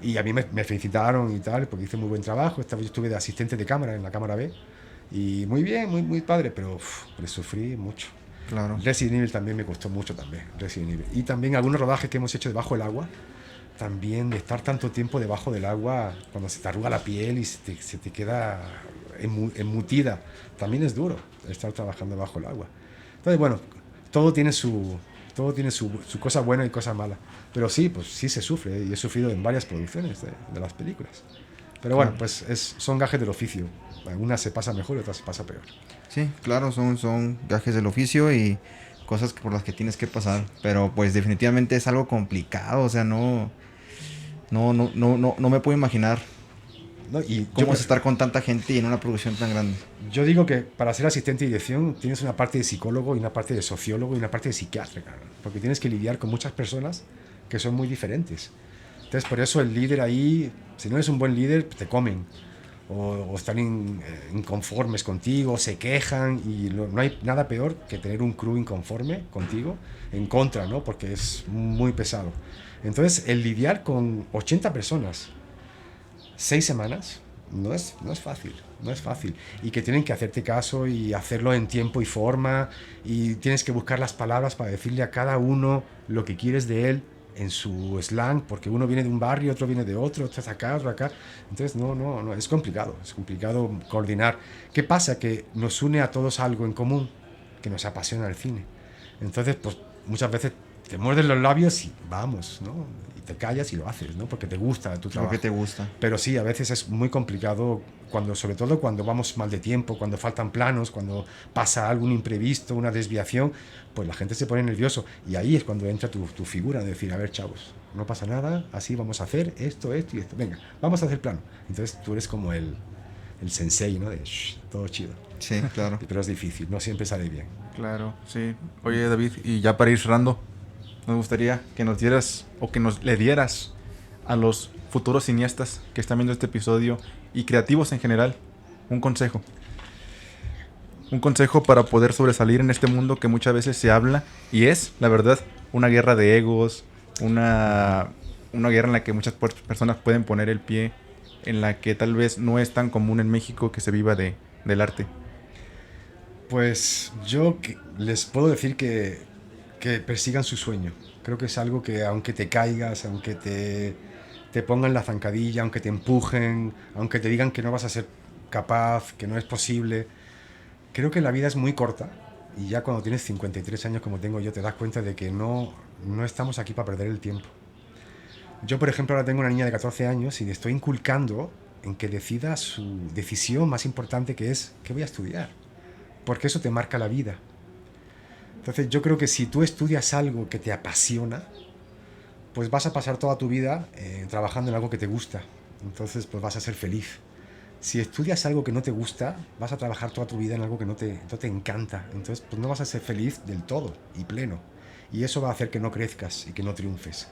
Y a mí me felicitaron y tal, porque hice muy buen trabajo. Yo estuve de asistente de cámara en la cámara B. Y muy bien, muy padre, pero le sufrí mucho.
Claro.
Resident Evil también me costó mucho también, Resident Evil. Y también algunos rodajes que hemos hecho debajo del agua, también de estar tanto tiempo debajo del agua, cuando se te arruga la piel y se te queda embutida, también es duro estar trabajando bajo el agua. Entonces, bueno, todo tiene su cosa buena y cosa mala. Pero sí, pues sí se sufre, y he sufrido en varias producciones de las películas. Pero bueno, pues son gajes del oficio. Algunas se pasa mejor y otras se pasa peor.
Sí, claro, son gajes del oficio y cosas por las que tienes que pasar. Pero pues definitivamente es algo complicado, o sea, no me puedo imaginar
¿No? Y
cómo es estar con tanta gente y en una producción tan grande.
yo digo que para ser asistente de dirección tienes una parte de psicólogo y una parte de sociólogo y una parte de psiquiatra, cabrón, porque tienes que lidiar con muchas personas que son muy diferentes. Entonces, por eso el líder ahí, si no eres un buen líder, te comen. O están inconformes contigo, se quejan, y no hay nada peor que tener un crew inconforme contigo, en contra, ¿no? Porque es muy pesado. Entonces, el lidiar con 80 personas 6 semanas no es fácil, no es fácil. Y que tienen que hacerte caso y hacerlo en tiempo y forma, y tienes que buscar las palabras para decirle a cada uno lo que quieres de él en su slang, porque uno viene de un barrio, otro viene de otro es acá, otro acá. Entonces, no, es complicado coordinar. ¿Qué pasa? Que nos une a todos algo en común, que nos apasiona el cine. Entonces, pues muchas veces te muerdes los labios y vamos, ¿no? Y te callas y lo haces, ¿no? Porque te gusta tu
Lo
trabajo.
que te gusta.
Pero sí, a veces es muy complicado, sobre todo cuando vamos mal de tiempo, cuando faltan planos, cuando pasa algún imprevisto, una desviación, pues la gente se pone nervioso. Y ahí es cuando entra tu figura de decir, a ver, chavos, no pasa nada, así vamos a hacer esto y esto. Venga, vamos a hacer plano. Entonces tú eres como el sensei, ¿no? De shh, todo chido.
Sí, claro.
Pero es difícil, no siempre sale bien.
Claro, sí. Oye, David, y ya para ir cerrando, nos gustaría que nos dieras o que le dieras a los futuros cineastas que están viendo este episodio y creativos en general un consejo. Un consejo para poder sobresalir en este mundo que muchas veces se habla y es, la verdad, una guerra de egos, una guerra en la que muchas personas pueden poner el pie, en la que tal vez no es tan común en México que se viva del arte.
Pues yo les puedo decir que persigan su sueño. Creo que es algo que, aunque te caigas, aunque te pongan la zancadilla, aunque te empujen, aunque te digan que no vas a ser capaz, que no es posible, creo que la vida es muy corta, y ya cuando tienes 53 años como tengo yo te das cuenta de que no estamos aquí para perder el tiempo. Yo, por ejemplo, ahora tengo una niña de 14 años y le estoy inculcando en que decida su decisión más importante, que es ¿qué voy a estudiar? Porque eso te marca la vida. Entonces yo creo que si tú estudias algo que te apasiona, pues vas a pasar toda tu vida trabajando en algo que te gusta. Entonces pues vas a ser feliz. Si estudias algo que no te gusta, vas a trabajar toda tu vida en algo que no te encanta. Entonces pues no vas a ser feliz del todo y pleno. Y eso va a hacer que no crezcas y que no triunfes.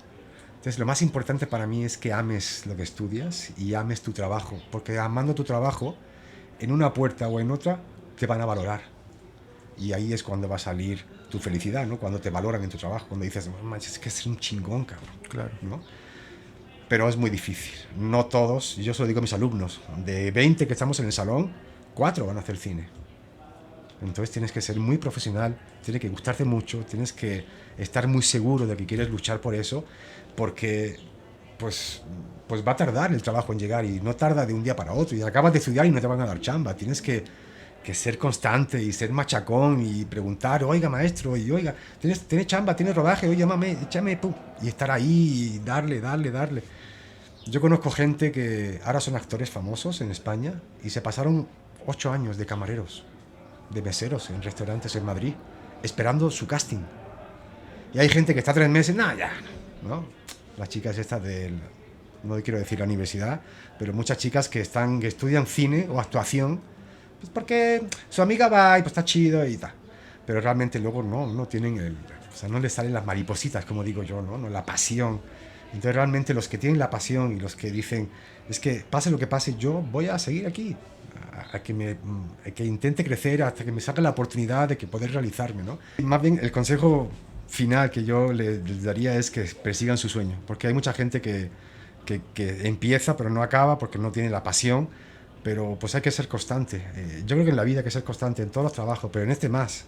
Entonces lo más importante para mí es que ames lo que estudias y ames tu trabajo. Porque amando tu trabajo, en una puerta o en otra, te van a valorar. Y ahí es cuando va a salir tu felicidad, ¿no? Cuando te valoran en tu trabajo, cuando dices, manches, es que es un chingón, cabrón.
Claro.
¿No? Pero es muy difícil. No todos, y yo se lo digo a mis alumnos, de 20 que estamos en el salón, 4 van a hacer cine. Entonces tienes que ser muy profesional, tienes que gustarte mucho, tienes que estar muy seguro de que quieres luchar por eso, porque pues va a tardar el trabajo en llegar y no tarda de un día para otro. Y acabas de estudiar y no te van a dar chamba. Tienes que ser constante y ser machacón y preguntar, oiga maestro, y oiga, ¿tienes chamba, tienes rodaje? Oye, llámame, échame, pum. Y estar ahí y darle. Yo conozco gente que ahora son actores famosos en España y se pasaron 8 años de camareros, de meseros en restaurantes en Madrid, esperando su casting. Y hay gente que está 3 meses, ya, ¿no? Las chicas estas no quiero decir la universidad, pero muchas chicas que estudian cine o actuación, pues porque su amiga va y pues está chido y tal. Pero realmente luego no tienen no les salen las maripositas, como digo yo, ¿no? La pasión. Entonces realmente los que tienen la pasión y los que dicen, es que pase lo que pase, yo voy a seguir aquí, a que intente crecer hasta que me saque la oportunidad de que poder realizarme, ¿no? Más bien el consejo final que yo les daría es que persigan su sueño, porque hay mucha gente que empieza pero no acaba porque no tiene la pasión, pero pues hay que ser constante. Yo creo que en la vida hay que ser constante en todos los trabajos, pero en este más,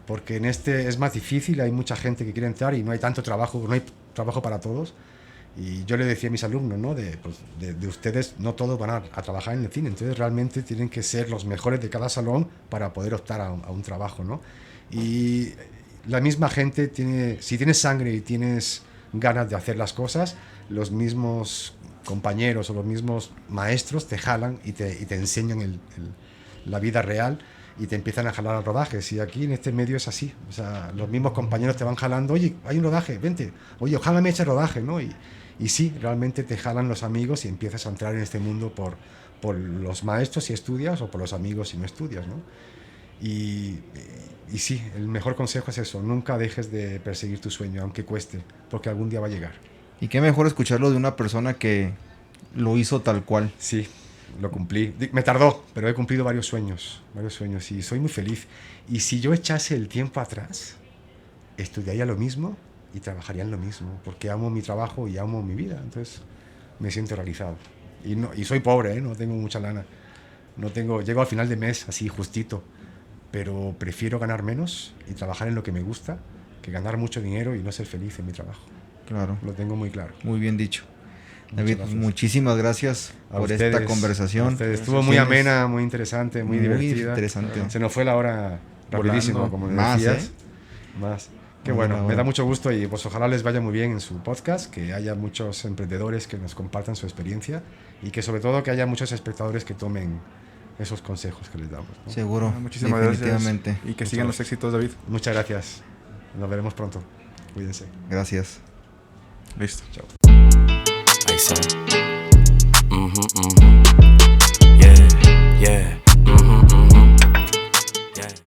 porque en este es más difícil, hay mucha gente que quiere entrar y no hay tanto trabajo, no hay trabajo para todos. Y yo le decía a mis alumnos, ¿no? de ustedes no todos van a trabajar en el cine, entonces realmente tienen que ser los mejores de cada salón para poder optar a un trabajo, ¿no? Y la misma gente si tienes sangre y tienes ganas de hacer las cosas, los mismos compañeros o los mismos maestros te jalan y te enseñan la vida real y te empiezan a jalar a rodajes. Y aquí en este medio es así, o sea, los mismos compañeros te van jalando, oye, hay un rodaje, vente, oye, ojalá me eche rodaje, ¿no? Y sí, realmente te jalan los amigos y empiezas a entrar en este mundo por los maestros si estudias o por los amigos si no estudias, ¿no? Y sí, el mejor consejo es eso, nunca dejes de perseguir tu sueño, aunque cueste, porque algún día va a llegar.
Y qué mejor escucharlo de una persona que lo hizo tal cual.
Sí, lo cumplí. Me tardó, pero he cumplido varios sueños y soy muy feliz. Y si yo echase el tiempo atrás, estudiaría lo mismo y trabajaría en lo mismo, porque amo mi trabajo y amo mi vida, entonces me siento realizado. Y soy pobre, no tengo mucha lana. Llego al final de mes así justito, pero prefiero ganar menos y trabajar en lo que me gusta que ganar mucho dinero y no ser feliz en mi trabajo.
Claro.
Lo tengo muy claro.
Muy bien dicho.
Muchas
David,
gracias.
Muchísimas gracias por
ustedes,
esta conversación.
Estuvo muy amena, muy interesante, muy divertida.
Interesante.
Se nos fue la hora rapidísimo,
Volando.
como
Más,
decías. Más. Qué bueno,
Bueno.
me da mucho gusto y pues ojalá les vaya muy bien en su podcast, que haya muchos emprendedores que nos compartan su experiencia y que sobre todo que haya muchos espectadores que tomen esos consejos que les damos, ¿no?
Seguro.
Muchísimas
definitivamente.
gracias. Y que sigan los éxitos, David.
Muchas gracias. Nos veremos pronto. Cuídense.
Gracias.
Listo.
Chao.
I say.